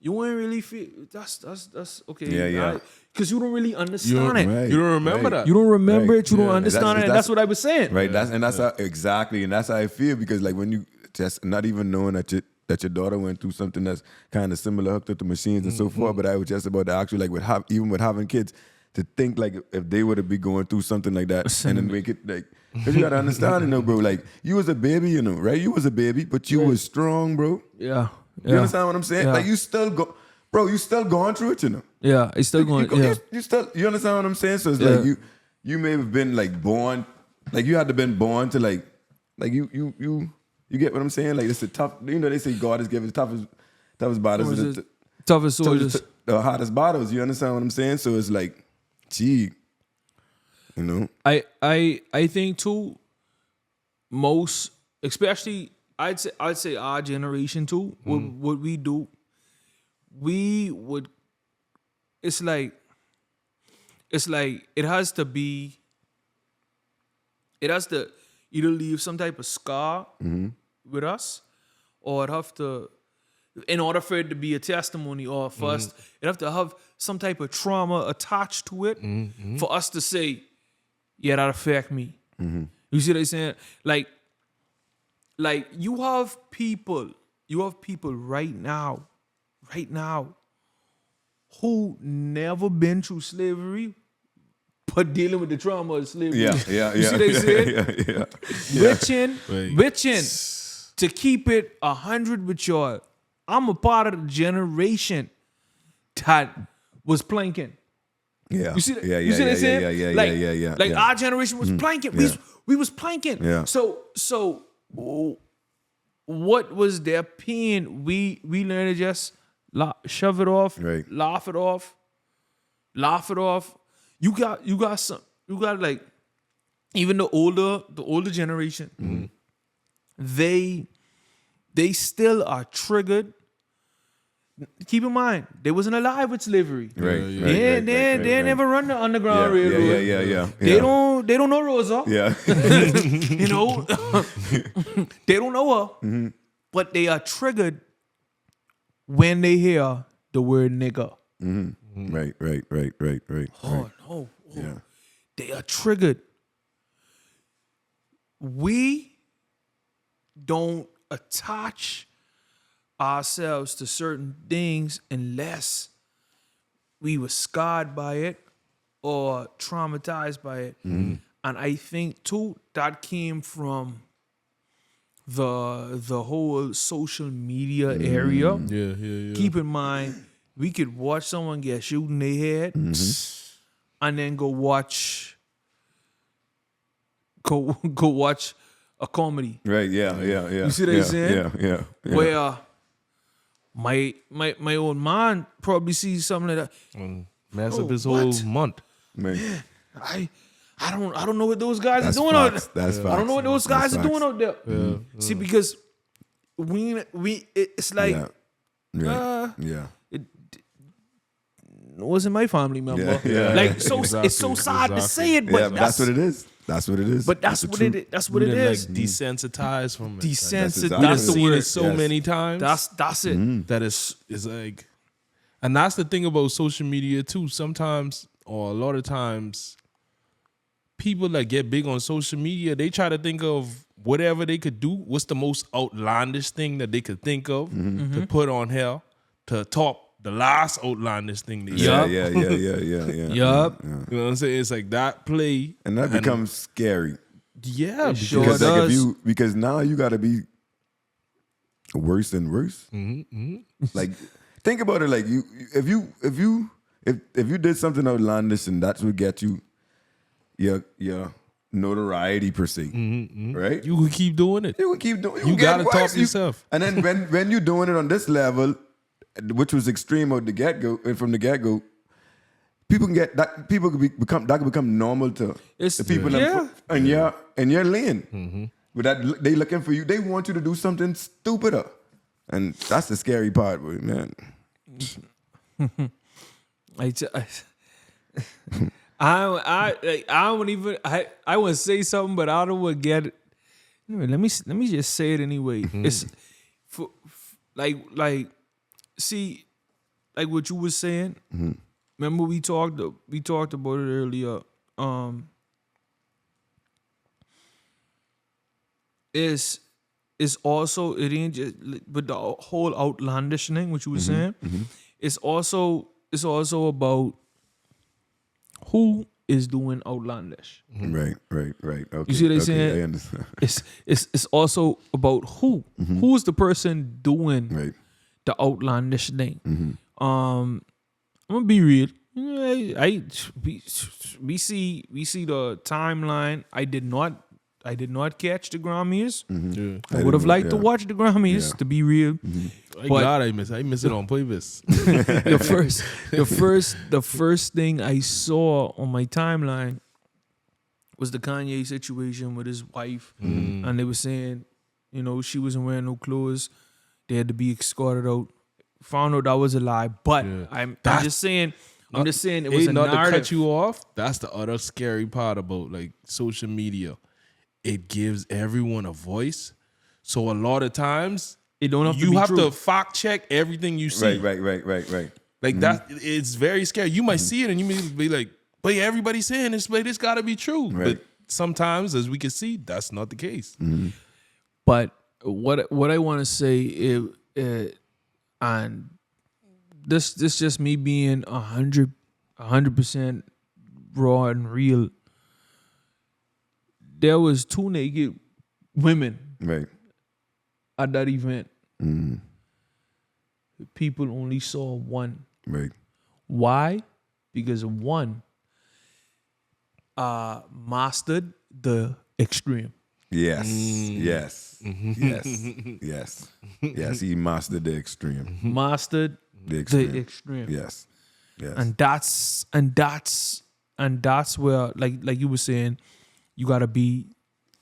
you ain't really feel that's okay. Yeah. Because you don't really understand it. Right. You don't remember that. You don't remember it. You don't Yeah. understand it. And that's what I was saying. Right. That's how, exactly, and that's how I feel, because like when you just not even knowing that your daughter went through something that's kind of similar, hooked up to machines and so forth. But I was just about to actually like even with having kids, to think like if they were to be going through something like that and then make it like, because you gotta understand, bro. Like you was a baby, right? You was a baby, but you was strong, bro. Yeah. You understand what I'm saying? Yeah. Like you still going through it, Yeah, it's still going. You understand what I'm saying? So it's like you may have been like born, like you had to been born to like you get what I'm saying? Like it's a tough, they say God has given the toughest battles, Toughest soldiers, the hardest battles. You understand what I'm saying? So it's like, gee, I think too, most, especially I'd say our generation too, what we do, we would, it's like it has to either leave some type of scar with us, or it have to, in order for it to be a testimony, or for us, it have to have some type of trauma attached to it for us to say, yeah, that affect me. You see what I'm saying? Like you have people right now, who never been through slavery, but dealing with the trauma of slavery. Yeah. You see what I'm saying? Yeah. Witching, to keep it 100 with y'all, I'm a part of the generation that was planking. Yeah. You see that? Yeah. You see what I'm saying? Yeah. Like our generation was planking. We was planking. Yeah. So what was their pain? We learned to just shove it off, Right. laugh it off. You got like, even the older generation, they still are triggered. Keep in mind, they wasn't alive with slavery. Right. They never run the Underground Railroad. Yeah. They don't know Rosa. Yeah. They don't know her. But they are triggered when they hear the word nigga. Right. Oh no. Yeah. They are triggered. We don't attach ourselves to certain things unless we were scarred by it or traumatized by it. And I think too, that came from the whole social media area. Yeah. Keep in mind, we could watch someone get shot in their head and then go watch a comedy. Right. Yeah. You see what I'm saying? Yeah. Where my old man probably sees something like that. Mess Oh, up his what? whole month. Man, I don't know what those guys that's are doing out there. facts. That's facts. I don't know what those guys That's are doing facts. out there. See, because it's like Yeah. it wasn't my family member. Yeah. Like so, Exactly, it's so sad to exactly. say it, but Yeah, but that's what it is. That's what it is. But that's the what truth. it. That's We what it done, is. like desensitized from it. Desensitized. That's That's the exactly Seen word. it so Yes. many times. That's it. That is like, and that's the thing about social media too. Sometimes, or a lot of times, people that get big on social media, they try to think of whatever they could do. What's the most outlandish thing that they could think of to put on here to top the last outlandish thing they Yeah, said. yeah. Yup. You know what I'm saying? It's like that play, And that becomes scary. yeah, sure Because like does. because now you gotta be worse and worse. Like think about it. Like if you did something outlandish and that's what get you your notoriety per se, right? you could keep doing it. You would keep doing. You get gotta worse. top yourself. And then when you're doing it on this level, which was extreme out the get go, and from the get go, people can get that. People could become normal to It's- the people yeah. in your lane. But that they looking for you. They want you to do something stupider, and that's the scary part, boy, man. I wouldn't even. I would say something, but I don't want to get it. Anyway, let me just say it anyway. It's like see, like what you were saying. Remember we talked about it earlier. It's also, it ain't just, but the whole outlandish thing, what you were saying, it's also about who is doing outlandish. Right. Okay. You see what I'm okay, saying? I understand. It's also about who's the person doing Right. the outlandish thing. I'm gonna be real. We see the timeline. I did not catch the Grammys. I would have liked to watch the Grammys, to be real. I'm But- glad I miss it on purpose. the first thing I saw on my timeline was the Kanye situation with his wife, and they were saying, she wasn't wearing no clothes. They had to be escorted out. Found out that was a lie, but Yeah. I'm just saying. I'm just saying it was a not to narrative. cut you off. That's the other scary part about like social media. It gives everyone a voice. So a lot of times It don't have to you be have true. to fact check everything you see. Right. Like that, it's very scary. You might see it and you may be like, "But everybody's saying this, but this got to be true." Right. But sometimes, as we can see, that's not the case. But what I want to say is, and this just me being 100% raw and real. There was 2 naked women Right. at that event. People only saw one. Right. Why? Because one mastered the extreme. Yes. Yes. Yes. He mastered the extreme. Mastered The the extreme. extreme. Yes. And that's where, like you were saying, you gotta be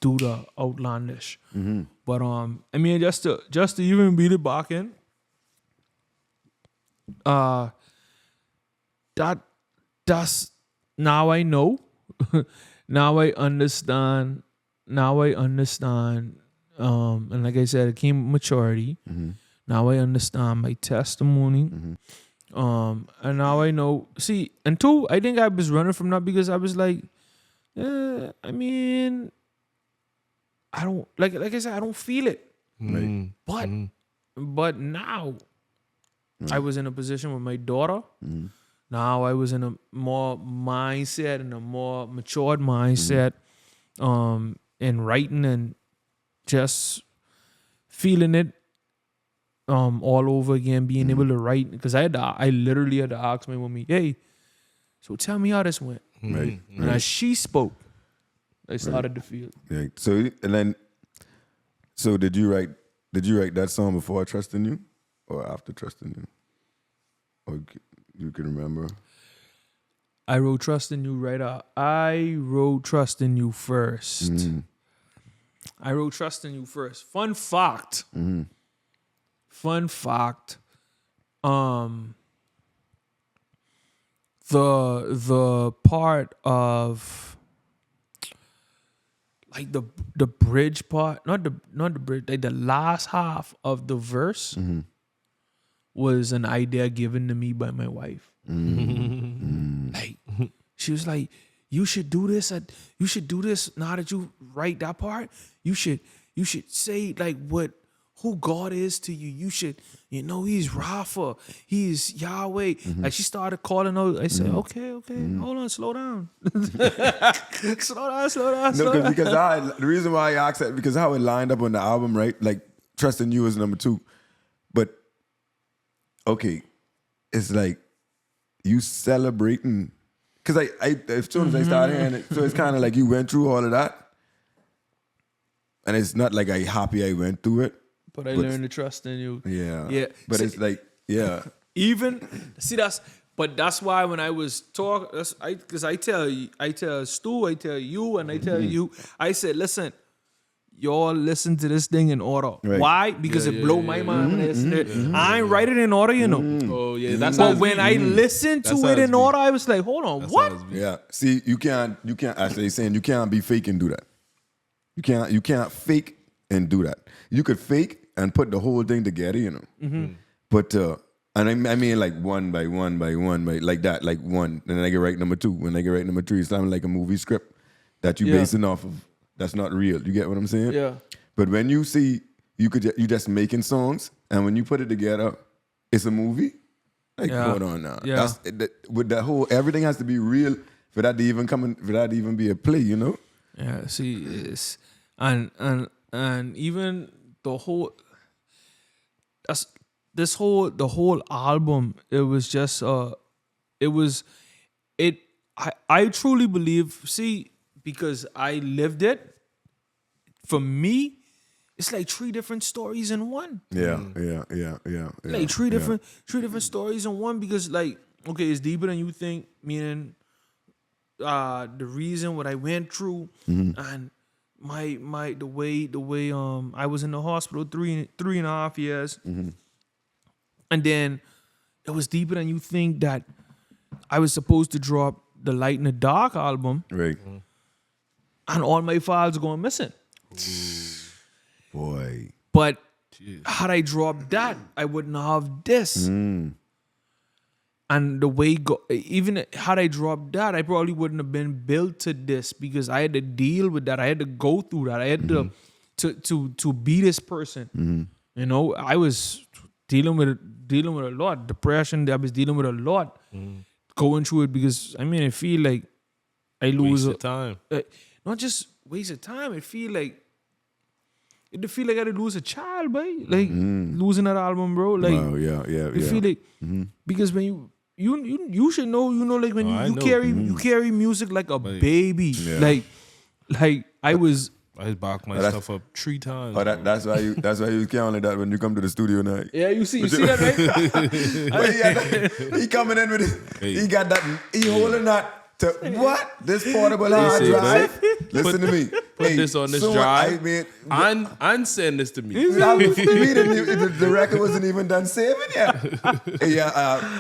do the outlandish. But I mean, just to even beat it back in, that's now I know. Now I understand. And like I said, it came with maturity. Now I understand my testimony. And now I know. See, and 2, I think I was running from that because I was like, I mean, I don't like I said, I don't feel it. Right. But now I was in a position with my daughter. Now I was in a more mindset and a more matured mindset, in writing and just feeling it all over again, being able to write, because I literally had to ask my mommy, "Hey, so tell me how this went." Right. And as she spoke, I started to feel. Right. So did you write that song Before I Trust in You? or after Trusting You? Or you can remember? I wrote Trust in You right out. I wrote Trust in You first. I wrote Trust in You first. Fun fact. Fun fact. The part of like the bridge part, not the bridge, like the last half of the verse was an idea given to me by my wife. Like she was like, you should do this now that you write that part. You should say like who God is to you. You should, he's Rapha, he's Yahweh. Like she started calling out. I said, okay, hold on, slow down. slow down. No, because the reason why I asked that, because how it lined up on the album, right? Like Trusting You is number 2. But okay, it's like you celebrating, because I as soon as I started hearing it, so it's kind of like you went through all of that, and it's not like I happy I went through it, but I learned to trust in you. Yeah. But it's like, yeah. That's why when I was talking, because I tell Stu, I tell you, and I tell you, I said, listen, y'all listen to this thing in order. Right. Why? Because it blow my mind when I listen to it. I ain't write it in order, Oh yeah, that's But when I listened to it in order, I was like, hold on, what? Yeah. See, you can't actually saying you can't be fake and do that. You can't fake and do that. You could fake and put the whole thing together, But and I mean like one by one like that, like one. And then I get right number 2. When I get right number 3, it's sounding like a movie script that you basing off of. That's not real. You get what I'm saying? Yeah. But when you see you just making songs, and when you put it together, it's a movie. Like, hold on now. Yeah. With that whole, everything has to be real for that to even be a play, Yeah, see, it's and even the whole the whole album, it was just I truly believe, see, because I lived it, for me, it's like 3 different stories in one. Yeah. Like three different stories in one, because like, okay, it's deeper than you think, meaning the reason what I went through and my the way I was in the hospital 3.5 years. And then it was deeper than you think, that I was supposed to drop the Light in the Dark album, Right. and all my files going missing. Boy. But had I dropped that, I wouldn't have this. And the way even had I dropped that, I probably wouldn't have been built to this, because I had to deal with that. I had to go through that. I had to be this person. I was dealing with a lot. Depression, I was dealing with a lot. Going through it, because I feel like I lose Waste of time. Not just waste of time. It feel like I had to lose a child, boy. Like losing that album, bro. Like, wow, yeah. I feel like because when you should know, like when you carry music like a baby. Yeah. Like I was. I just backed my stuff up 3 times. Oh, that's why you count like that when you come to the studio now. Yeah, you see that, right? He coming in with it. He got that. He holding that. To what? This portable hard drive? Listen to me. Put this on this drive. And send this to me. The record wasn't even done saving yet.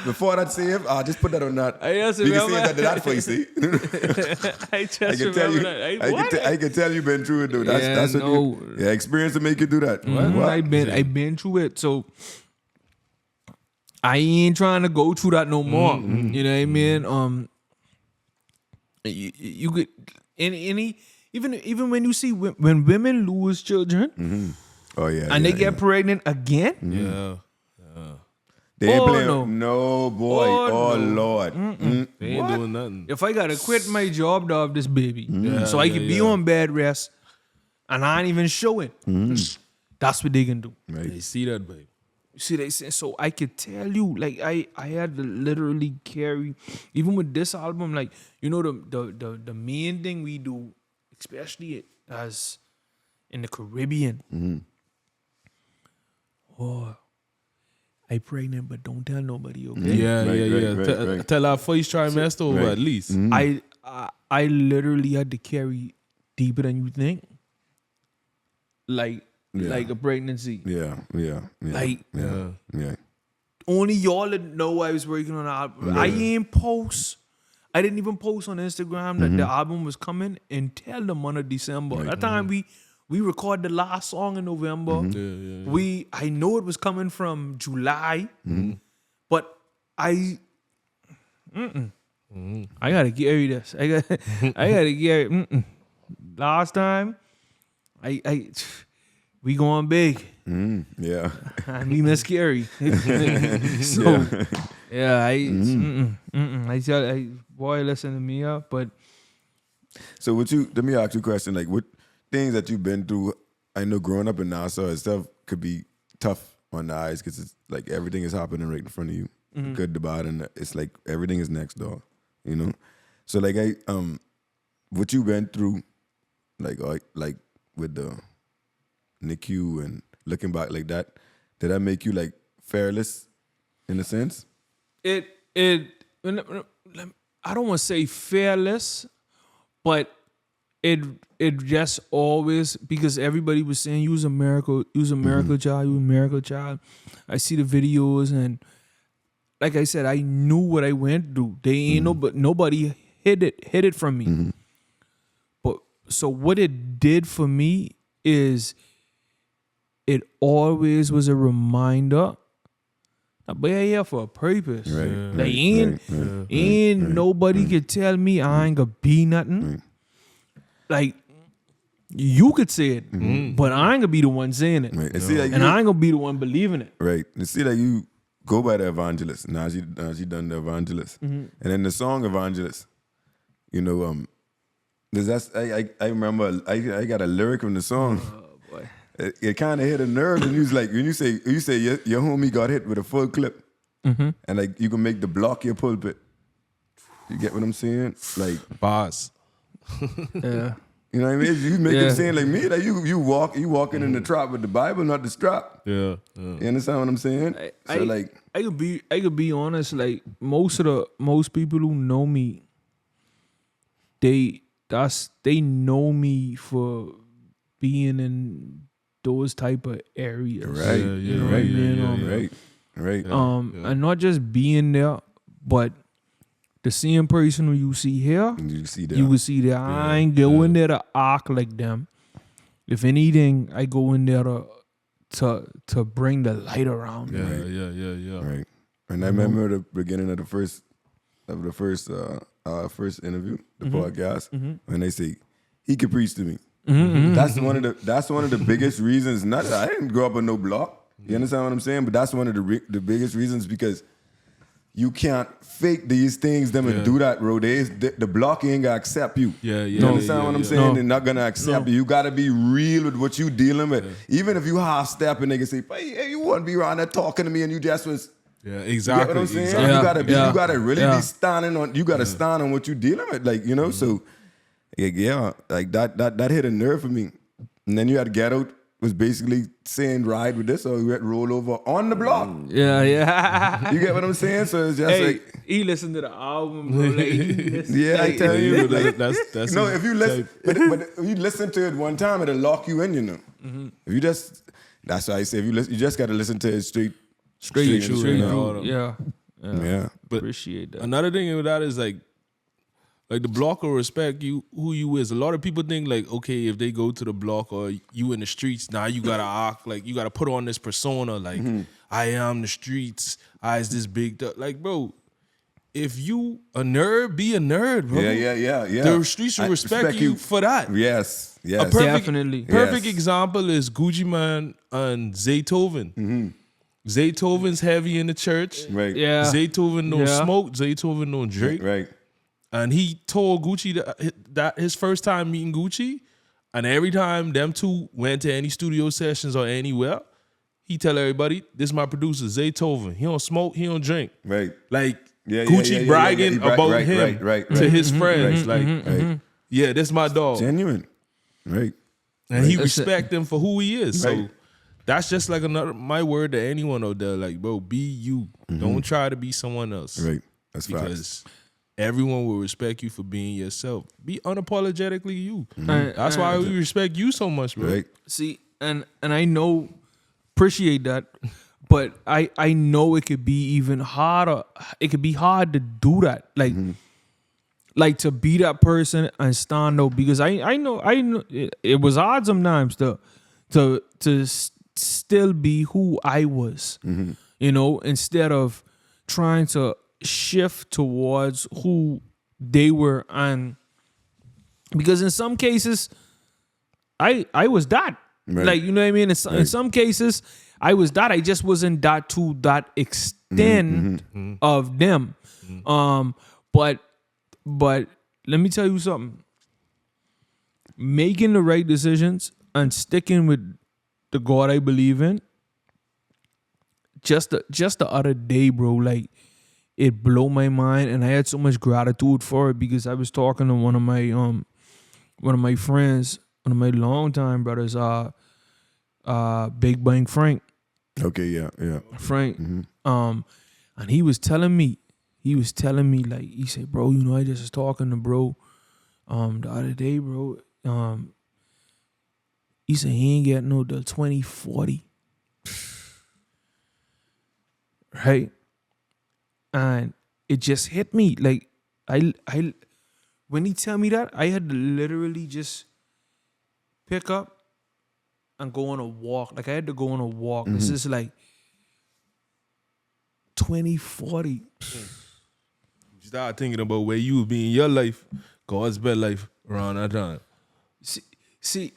Before that save, I'll just put that on that. You can see that for you, see? I can tell you've been through it, though. That's what experience to make you do that. I've been through it, so I ain't trying to go through that no more. You know what I mean? You could even when you see when women lose children, and they get pregnant again, they ain't playing. No boy, Lord, they ain't doing nothing. If I gotta quit my job to have this baby, so I can be on bed rest, and I ain't even show it, that's what they can do. Right. They see that, baby. You see, they say, so I could tell you, like I had to literally carry, even with this album, like, the main thing we do, especially as in the Caribbean, I pregnant, but don't tell nobody, okay? Yeah, Right, yeah. right. Tell our first trimester over at least. I literally had to carry deeper than you think. Like a pregnancy. Yeah. Like Yeah. only y'all that know I was working on an album. Yeah. I ain't post. I didn't even post on Instagram that the album was coming until the month of December. That time we recorded the last song in November. I know it was coming from July, but I gotta carry this. I gotta carry. Last time, we going big. Yeah. And we miss Gary. So yeah, I tell boy, listen to me up, but So let me ask you a question. Like, what things that you've been through, I know growing up in Nassau and stuff could be tough on the eyes because it's like everything is happening right in front of you. Good, the bad, and it's like everything is next door, you know? So like what you went through, like with the NICU and looking back like that, did that make you like fearless in a sense? I don't want to say fearless, but it just always, because everybody was saying you was a miracle child. I see the videos, and like I said, I knew what I went through. They ain't nobody hid it from me. But so what it did for me is it always was a reminder that we're here for a purpose. Right. Ain't nobody could tell me I ain't gonna be nothing. Like, you could say it, but I ain't gonna be the one saying it. Right. And, see, like, and I ain't gonna be the one believing it. Right. And see, like, you go by the evangelist. Najie Dun, the evangelist. And then the song Evangelist, you know, I remember I got a lyric from the song. Oh, boy. It kind of hit a nerve, and he was like, when you say your homie got hit with a full clip, and like you can make the block your pulpit. You get what I'm saying? Like Boss. Yeah. You know what I mean? You make him saying like me, like you walking in the trap with the Bible, not the strap. Yeah. You understand what I'm saying? I could be honest. Like most people who know me, they know me for being in those type of areas. Right. You know what I mean? Right. And not just being there, but the same person who you see here, You see that. you will see that. I ain't going there to act like them. If anything, I go in there to bring the light around. Yeah. Right. And I remember the beginning of the first interview, the podcast, when they say he could preach to me. That's one of the biggest reasons. Not that I didn't grow up on no block. You understand what I'm saying? But that's one of the biggest reasons, because you can't fake these things and do that, bro. The block ain't gonna accept you. Yeah. You understand what I'm saying? No. They're not gonna accept you. You gotta be real with what you dealing with. Even if you half step and they can say, hey, you wouldn't be around there talking to me and you just was. Yeah, You exactly. get what I'm saying? Exactly. You gotta really be standing on. You gotta stand on what you dealing with, like, you know. So, like that hit a nerve for me. And then you had Get Out was basically saying ride with this or you had roll over on the block. Yeah. You get what I'm saying? So it's just like, he listened to the album, bro. Like, I tell you, like, that's no. If you listen, but if you listen to it one time, it'll lock you in. You know, if you that's why I say if you just gotta listen to it straight through. Yeah. But Appreciate that. another thing with that is like the block will respect you who you is. A lot of people think like, okay, if they go to the block or you in the streets, now you gotta act like you gotta put on this persona, like I am the streets, I is this big like, bro, if you a nerd, be a nerd, bro. Yeah. The streets will respect you for that. Yes. Definitely. Perfect example is Gucci Man and Zaytoven. Zaytoven's heavy in the church. Right. Yeah. Zaytoven don't smoke. Zaytoven don't drink. Right. And he told Gucci that his first time meeting Gucci, and every time them two went to any studio sessions or anywhere, he tell everybody, this is my producer, Zaytoven. He don't smoke, he don't drink. Right. Like Gucci bragging about him to his friends. Like, this is my dog. Genuine. Right. And he respect him for who he is. So that's just like my word to anyone out there. Like, bro, be you. Don't try to be someone else. Right. That's facts. Because everyone will respect you for being yourself. Be unapologetically you. That's why we respect you so much, bro. Right. See, and I know, appreciate that, but I know it could be even harder. It could be hard to do that, like to be that person and stand out, because I know it was hard sometimes to still be who I was, you know, instead of trying to shift towards who they were, and because in some cases I was that. Right. Like, you know what I mean? In some cases, I was that. I just wasn't that to that extent of them. But let me tell you something. Making the right decisions and sticking with the God I believe in. Just the other day, bro, like it blew my mind, and I had so much gratitude for it, because I was talking to one of my friends, one of my longtime brothers, Big Bang Frank. Okay, yeah. Frank. And he was telling me, like, he said, bro, you know, I just was talking to bro the other day, bro. He said he ain't getting no till 2040. Right? And it just hit me. Like, I when he tell me that, I had to literally just pick up and go on a walk. Like, I had to go on a walk. This is like 2040. You start thinking about where you would be in your life, God's best life around that time. See,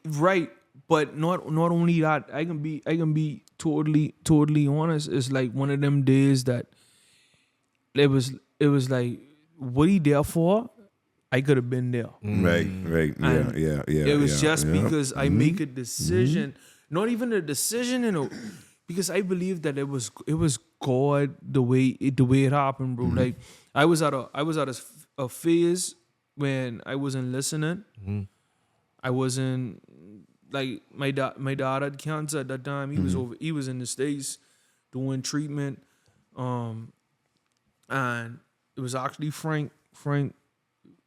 right. But not only that, I can be totally honest. It's like one of them days that it was like, what he there for? I could have been there. Right. Yeah. It was just because I make a decision, not even a decision, you know, because I believe that it was God the way it happened, bro. Like, I was at a phase when I wasn't listening. I wasn't, like, my dad had cancer at that time. He was in the States doing treatment, and it was actually Frank.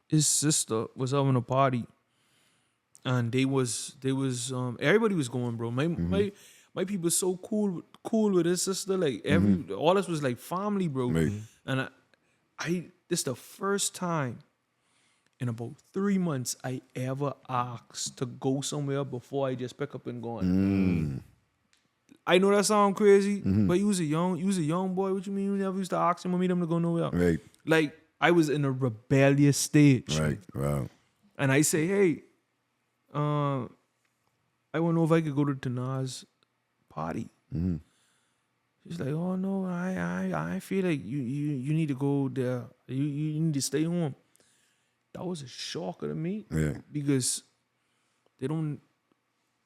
His sister was having a party, and they was everybody was going, bro. My people so cool with his sister. Like, all us was like family, bro. Right. And this the first time in about 3 months I ever asked to go somewhere before I just pick up and go on. I know that sound crazy, but you was a young boy. What you mean you never used to ask him or meet him to go nowhere? Right. Like, I was in a rebellious stage. Right. Wow. And I say, hey, I want to know if I could go to Tanah's party. She's like, oh no, I feel like you need to go there. You need to stay home. That was a shocker to me. Yeah. Because they don't,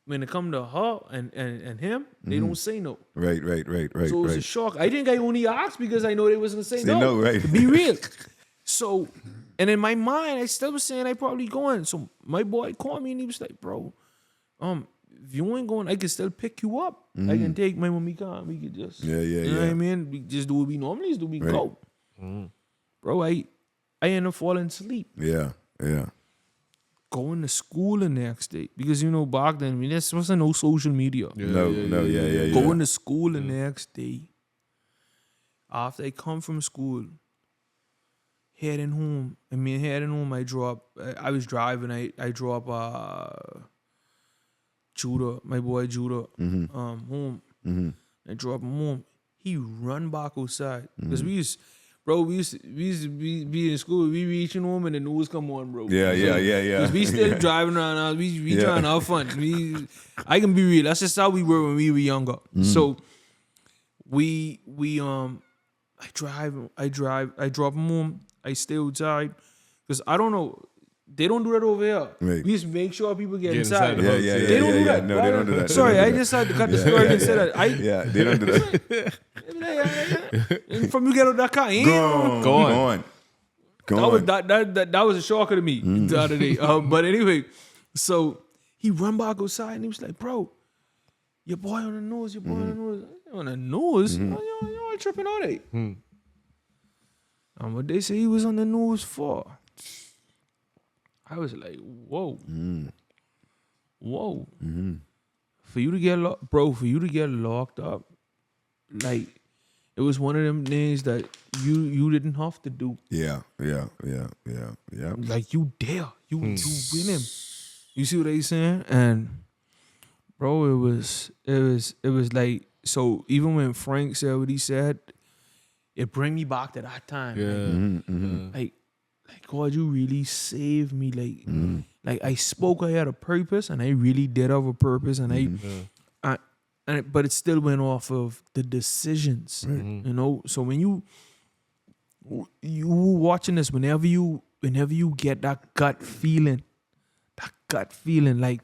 when it come to her and him, they don't say no. Right. So it was a shock. I think I only asked because I know they wasn't gonna say no. Right. To be real. So, and in my mind, I still was saying I probably going. So my boy called me and he was like, bro, if you ain't going, I can still pick you up. I can take my mommy car. We could just, you know what I mean? We just do what we normally do. We go. Bro, I ended up falling asleep. Yeah. Going to school the next day. Because, you know, back then, I mean, there wasn't no social media. Yeah. Going to school the next day. After I come from school, heading home, I was driving, I drop Judah, my boy Judah, home. I drop him home. He run back outside. Because we used to be in school. We reaching home and the news come on, bro. Yeah. Because we still driving around. We trying to have fun. I can be real. That's just how we were when we were younger. So I drop him home. I stay outside. Because I don't know. They don't do that over here. Right. We just make sure people get inside. the house. They don't do that. No, they don't do that. Sorry, I just had to cut the story and say that. Yeah, they don't do that. And from you get out that car, Go on. That was a shocker to me the other day. But anyway, so he run back outside and he was like, bro, your boy on the news, your boy on the news. On the news? You all tripping on it. And what they say he was on the news for. I was like, whoa. Whoa. For you to get for you to get locked up, like, it was one of them things that you didn't have to do. Yeah. Like, you dare. You win him. You see what they saying? And bro, it was like, so even when Frank said what he said, it bring me back to that time. Yeah. Like God, you really saved me. Like I spoke, I had a purpose, and I really did have a purpose, and but it still went off of the decisions, you know. So when you watching this, whenever you get that gut feeling, like,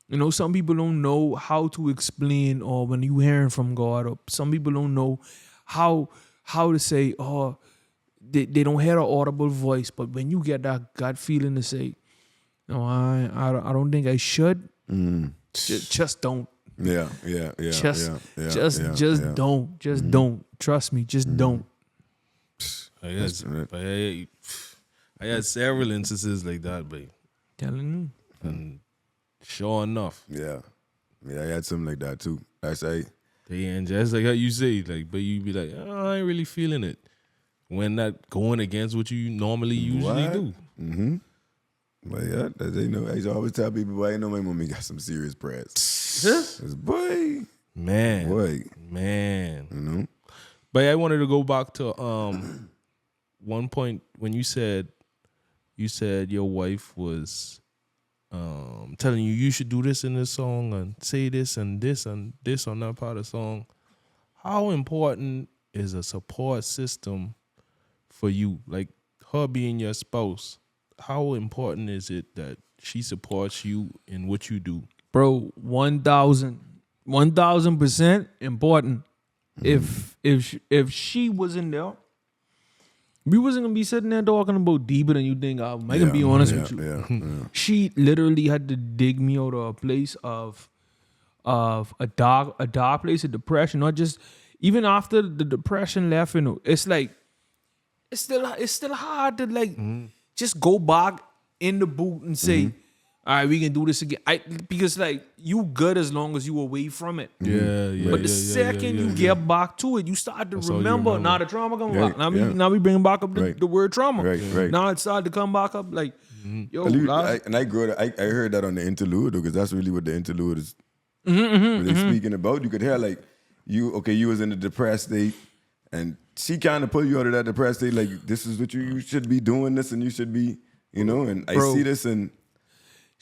you know, some people don't know how to explain, or when you hearing from God, or some people don't know how to say, oh, they don't hear an audible voice, but when you get that gut feeling to say, no, I don't think I should, just don't. Just don't. Trust me, just don't. I had several instances like that, babe. Telling you. And sure enough. Yeah, I had something like that too. I say, And just like how you say, like, but you be like, oh, I ain't really feeling it. When not going against what you normally usually do. But yeah, they know. I used to always tell people, boy, I know my mommy got some serious prayers. Boy. Man. You know? But I wanted to go back to one point when you said your wife was telling you should do this in this song and say this and this and this on that part of the song. How important is a support system for you? Like, her being your spouse, how important is it that she supports you in what you do? Bro, 1,000% important. If she wasn't there, we wasn't gonna be sitting there talking about deeper than you think. I can be honest with you. She literally had to dig me out of a place of a dark place of depression. Not just even after the depression left, you know, it's like it's still hard to like just go back in the boot and say, all right, we can do this again. Because like, you good as long as you away from it. But the second you get back to it, you start to remember. Now the trauma come back. Now we bring back up the word trauma. Now it started to come back up like, yo. I heard that on the interlude, because that's really what the interlude is really speaking about. You could hear like, you was in a depressed state, and she kind of pulled you out of that depressed state. Like, this is what you should be doing this, and you should be, you know. And I see this, and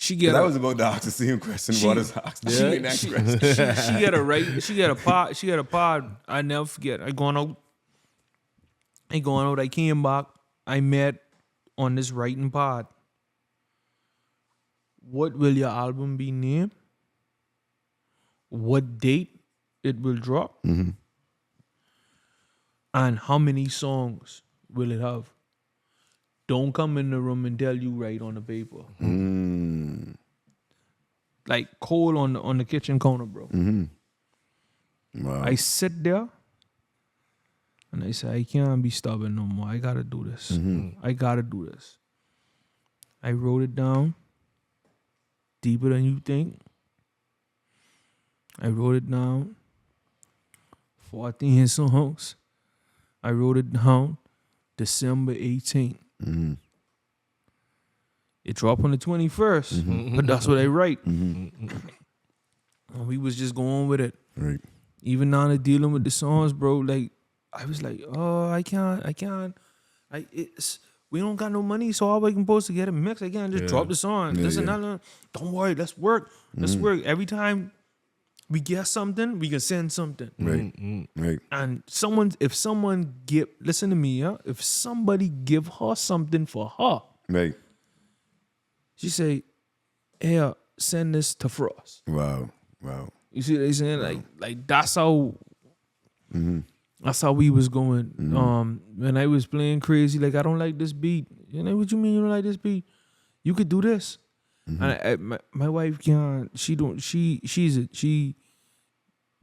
I was about to ask the same question. What is oxygen? She got a right. She got a pod. I never forget. I going out. I came back. I met on this writing pod. What will your album be named? What date it will drop? And how many songs will it have? Don't come in the room and tell you right on the paper. Like coal on the kitchen counter, bro. Wow. I sit there and I say, I can't be stubborn no more. I gotta do this. I gotta do this. I wrote it down. Deeper than you think. I wrote it down. 14 songs. I wrote it down December 18th. It dropped on the 21st, but that's what I write. And we was just going with it. Right. Even now they're dealing with the songs, bro. Like, I was like, oh, I can't. We don't got no money, so how I can supposed to get a mix? I can't just drop the song. Listen, don't worry, let's work. Let's work. Every time we get something, we can send something. Right. And if someone listen to me, if somebody give her something for her, Right. she say, hey, send this to Frost. Wow. You see what they saying? Like that's how that's how we was going. When I was playing crazy, like, I don't like this beat. You know, what you mean you don't like this beat? You could do this. And my wife can't. She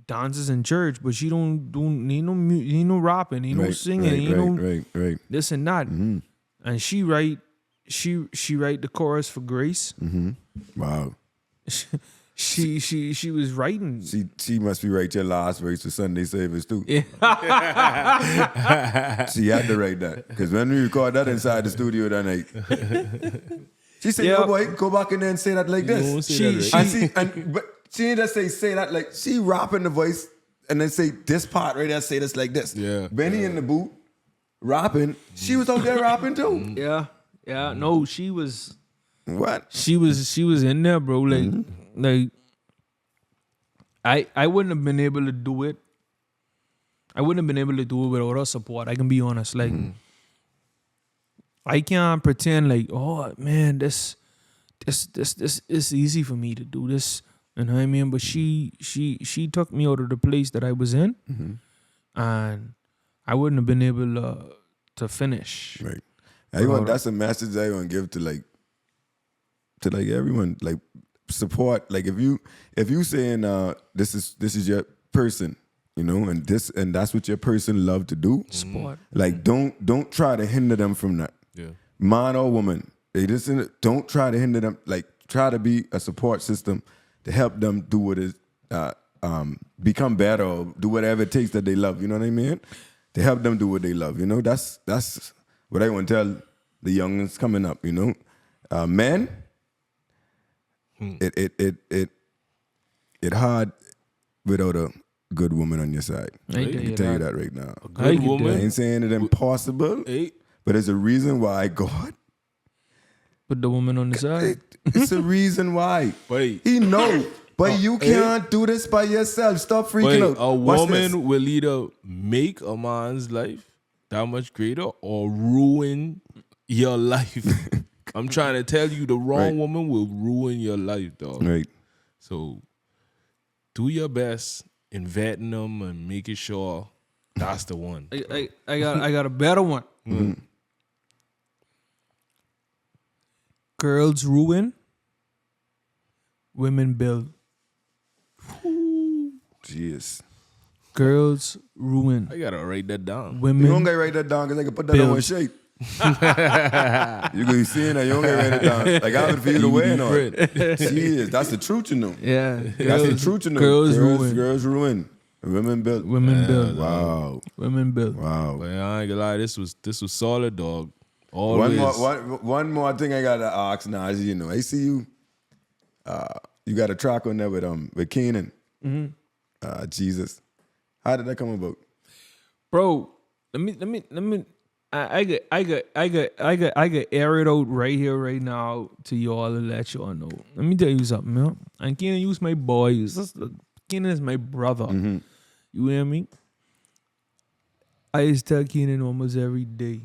dances in church, but she don't do ain't no rapping, ain't no singing, ain't no right. this and that. Mm-hmm. And she write the chorus for Grace. Mm-hmm. Wow. She was writing. She must be right your last verse for Sunday service too. Yeah. She had to write that. Because when we record that inside the studio that night, she said, Yeah. "Yo, boy, go back in there and say that like You this." won't say that right. But she didn't just say that like she rapping the voice and then say this part right there, say this like this. Yeah. Benny in the booth rapping. She was out there rapping too. Yeah. No, she was What? she was in there, bro. Like I wouldn't have been able to do it. I wouldn't have been able to do it without her support. I can be honest. Like I can't pretend like, oh man, this is easy for me to do this. You know what I mean? But she took me out of the place that I was in, and I wouldn't have been able to finish. Right. That's a message I want to give to everyone. Like support. Like if you saying this is your person, you know, and that's what your person love to do. Support. Like don't try to hinder them from that. Yeah. Man or woman, don't try to hinder them. Like try to be a support system to help them do what is become better or do whatever it takes that they love. You know what I mean? To help them do what they love. You know, that's what I want to tell the youngins coming up. You know, men, it hard without a good woman on your side. I I can tell you that right now. A good woman. I ain't saying it impossible, but there's a reason why God Put the woman on the side. It's a reason why. Wait. He know. But you can't do this by yourself. Stop freaking out. A Watch this. woman will either make a man's life that much greater or ruin your life. I'm trying to tell you, the wrong woman will ruin your life, dog. Right. So do your best in vetting them and making sure that's the one. I got a better one. Girls ruin, women build. Jeez. Girls ruin, I gotta write that down. You don't women. gotta write that down because I can put that on one shape. You gonna be seeing that, you don't gotta write it down. Like I would for you to wear it on. Jeez, that's the truth, you know. Yeah, That's the truth, you know. Girls ruin, Girls ruin. Women build. women build. Wow. Women build. Wow. But I ain't gonna lie, this was solid, dog. One Always. one more thing I gotta ask Najie, you know. I see you you got a track on there with Canaan. Jesus. How did that come about? Bro, let me. I got air it out right here, right now to y'all and let y'all know. Let me tell you something, man. And Kenan is my boy. Kenan is my brother. You hear me? I used to tell Kenan almost every day.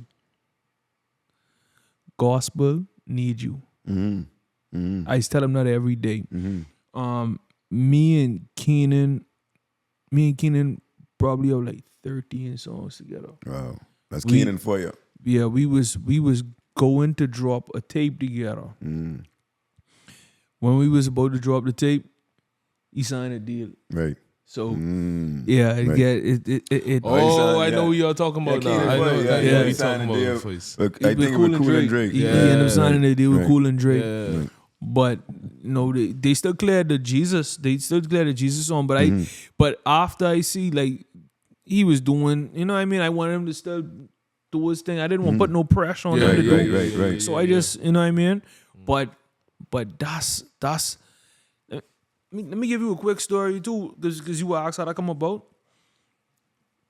Gospel need you. I used to tell him that every day. Me and Kenan probably have like 13 songs together. Wow. That's CanaanForYa. Yeah, we was going to drop a tape together. When we was about to drop the tape, he signed a deal. Right. So yeah, Right. it I know who y'all talking about now. I know Yeah, yeah, he we signed talking a about deal. the face. I think it was Cool and Drake. He ended up signing a deal with Right. Cool and Drake. Yeah. But no, they still cleared the Jesus. They still cleared the Jesus song. But but after I see like he was doing, you know what I mean? I wanted him to still do his thing. I didn't want to put no pressure on him to do. Right. So I just, you know what I mean? But that's let me give you a quick story too, because you were asked how that come about.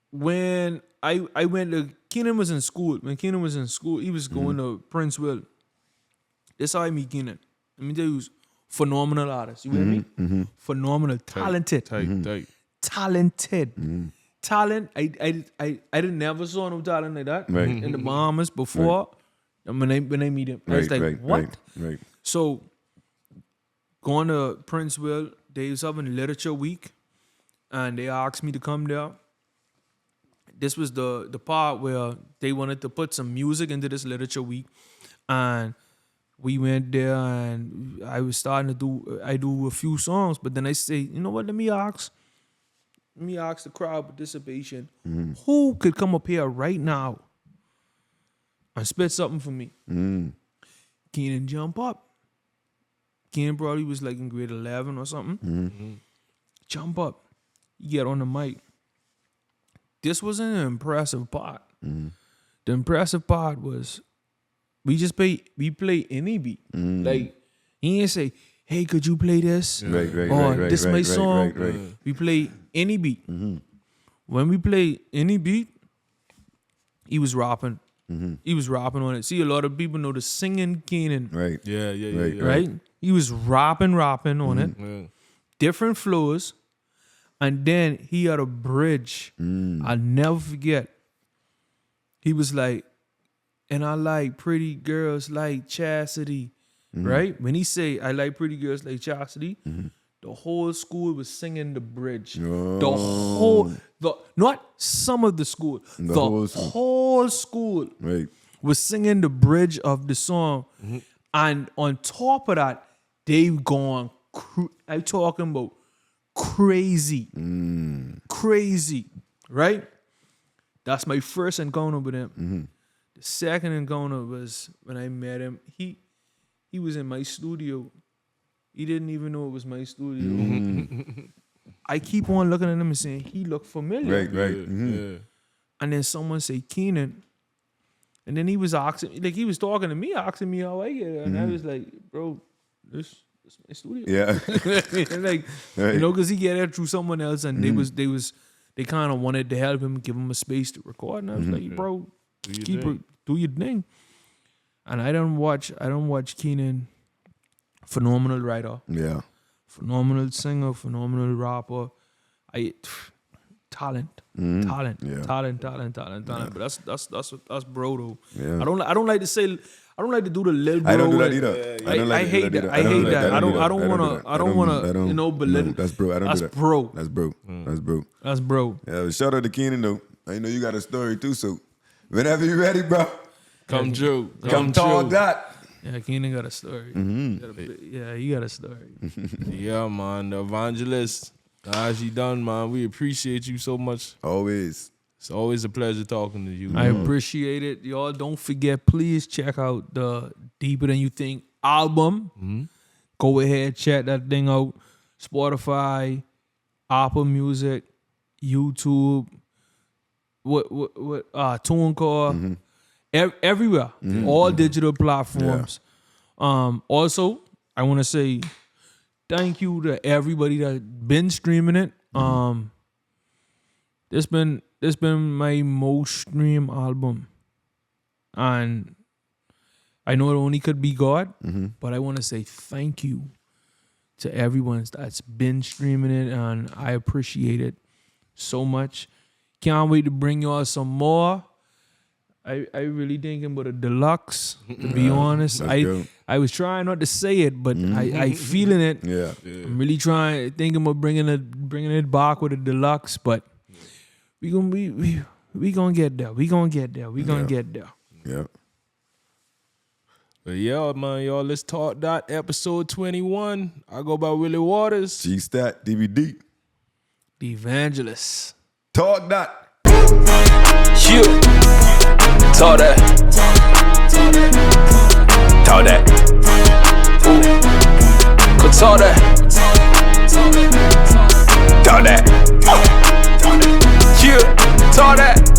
When I went to Kenan was in school. When Kenan was in school, he was going to Prince Will. That's how I meet Kenan. Let me tell you, phenomenal artist. You hear me? Phenomenal, talented, Tight. talented. Talent. I didn't never saw no talent like that in the Bahamas before. And when I meet him, I was like, what? Right. So going to Prince Will, they was having literature week, and they asked me to come there. This was the part where they wanted to put some music into this literature week, and we went there, and I was starting to do a few songs, but then I say, you know what? Let me ask let me ask the crowd participation. Who could come up here right now and spit something for me? Keenan jump up. Keenan probably was like in grade 11 or something. Jump up. You get on the mic. This wasn't an impressive part. The impressive part was we play any beat. Like he didn't say, hey, could you play this? Or this my song. We play any beat. When we play any beat, he was rapping. He was rapping on it. See, a lot of people know the singing Keenan. Right. Yeah. Right? He was rapping on it. Yeah. Different flows. And then he had a bridge. I'll never forget. He was like, and I like pretty girls like Chastity. Right? When he say, I like pretty girls like Chastity, the whole school was singing the bridge. Not some of the school. The whole school was singing the bridge of the song. And on top of that, they gone, I'm talking about crazy. Crazy. Right? That's my first encounter with him. The second encounter was when I met him. He was in my studio. He didn't even know it was my studio. I keep on looking at him and saying, he looked familiar. Right. And then someone say, Keenan. And then he was asking, like he was talking to me, asking me how I get it. And I was like, bro, this is my studio. Yeah. Like, you know, because he get it through someone else, and they kind of wanted to help him, give him a space to record. And I was like, bro, do your thing. And I don't watch Keenan. Phenomenal writer. Yeah. Phenomenal singer, phenomenal rapper. Talent. But that's bro though. Yeah. I don't like to do the little bro. I don't do that either. I hate that. I hate that. I don't wanna you know belittle. That's bro. I don't do that. That's bro. That's bro. Yeah, shout out to Keenan though. I know you got a story too, so whenever you're ready, bro. Come true. Come talk that. Yeah, Keenan got a story. He got a story. Yeah, man. The evangelist, Najie Dun, man. We appreciate you so much. Always. It's always a pleasure talking to you. I appreciate it. Y'all don't forget, please check out the Deeper Than You Think album. Go ahead, check that thing out. Spotify, Apple Music, YouTube, TuneCore. Everywhere, all digital platforms. Also, I want to say thank you to everybody that's been streaming it. This been my most streamed album, and I know it only could be God, but I want to say thank you to everyone that's been streaming it, and I appreciate it so much. Can't wait to bring y'all some more. I really thinking about a deluxe, to be honest. I was trying not to say it, but I feeling it. Yeah. I'm really thinking about bringing it back with a deluxe, but we gonna get there. We gonna get there. Yeah. But yeah, man, y'all, let's talk that episode 21. I go by Willie Waters. G-Stat, DVD. The Evangelist. Talk that. You. Talk that. Talk that. Ooh. Go talk that. Talk that. Yeah. Talk that.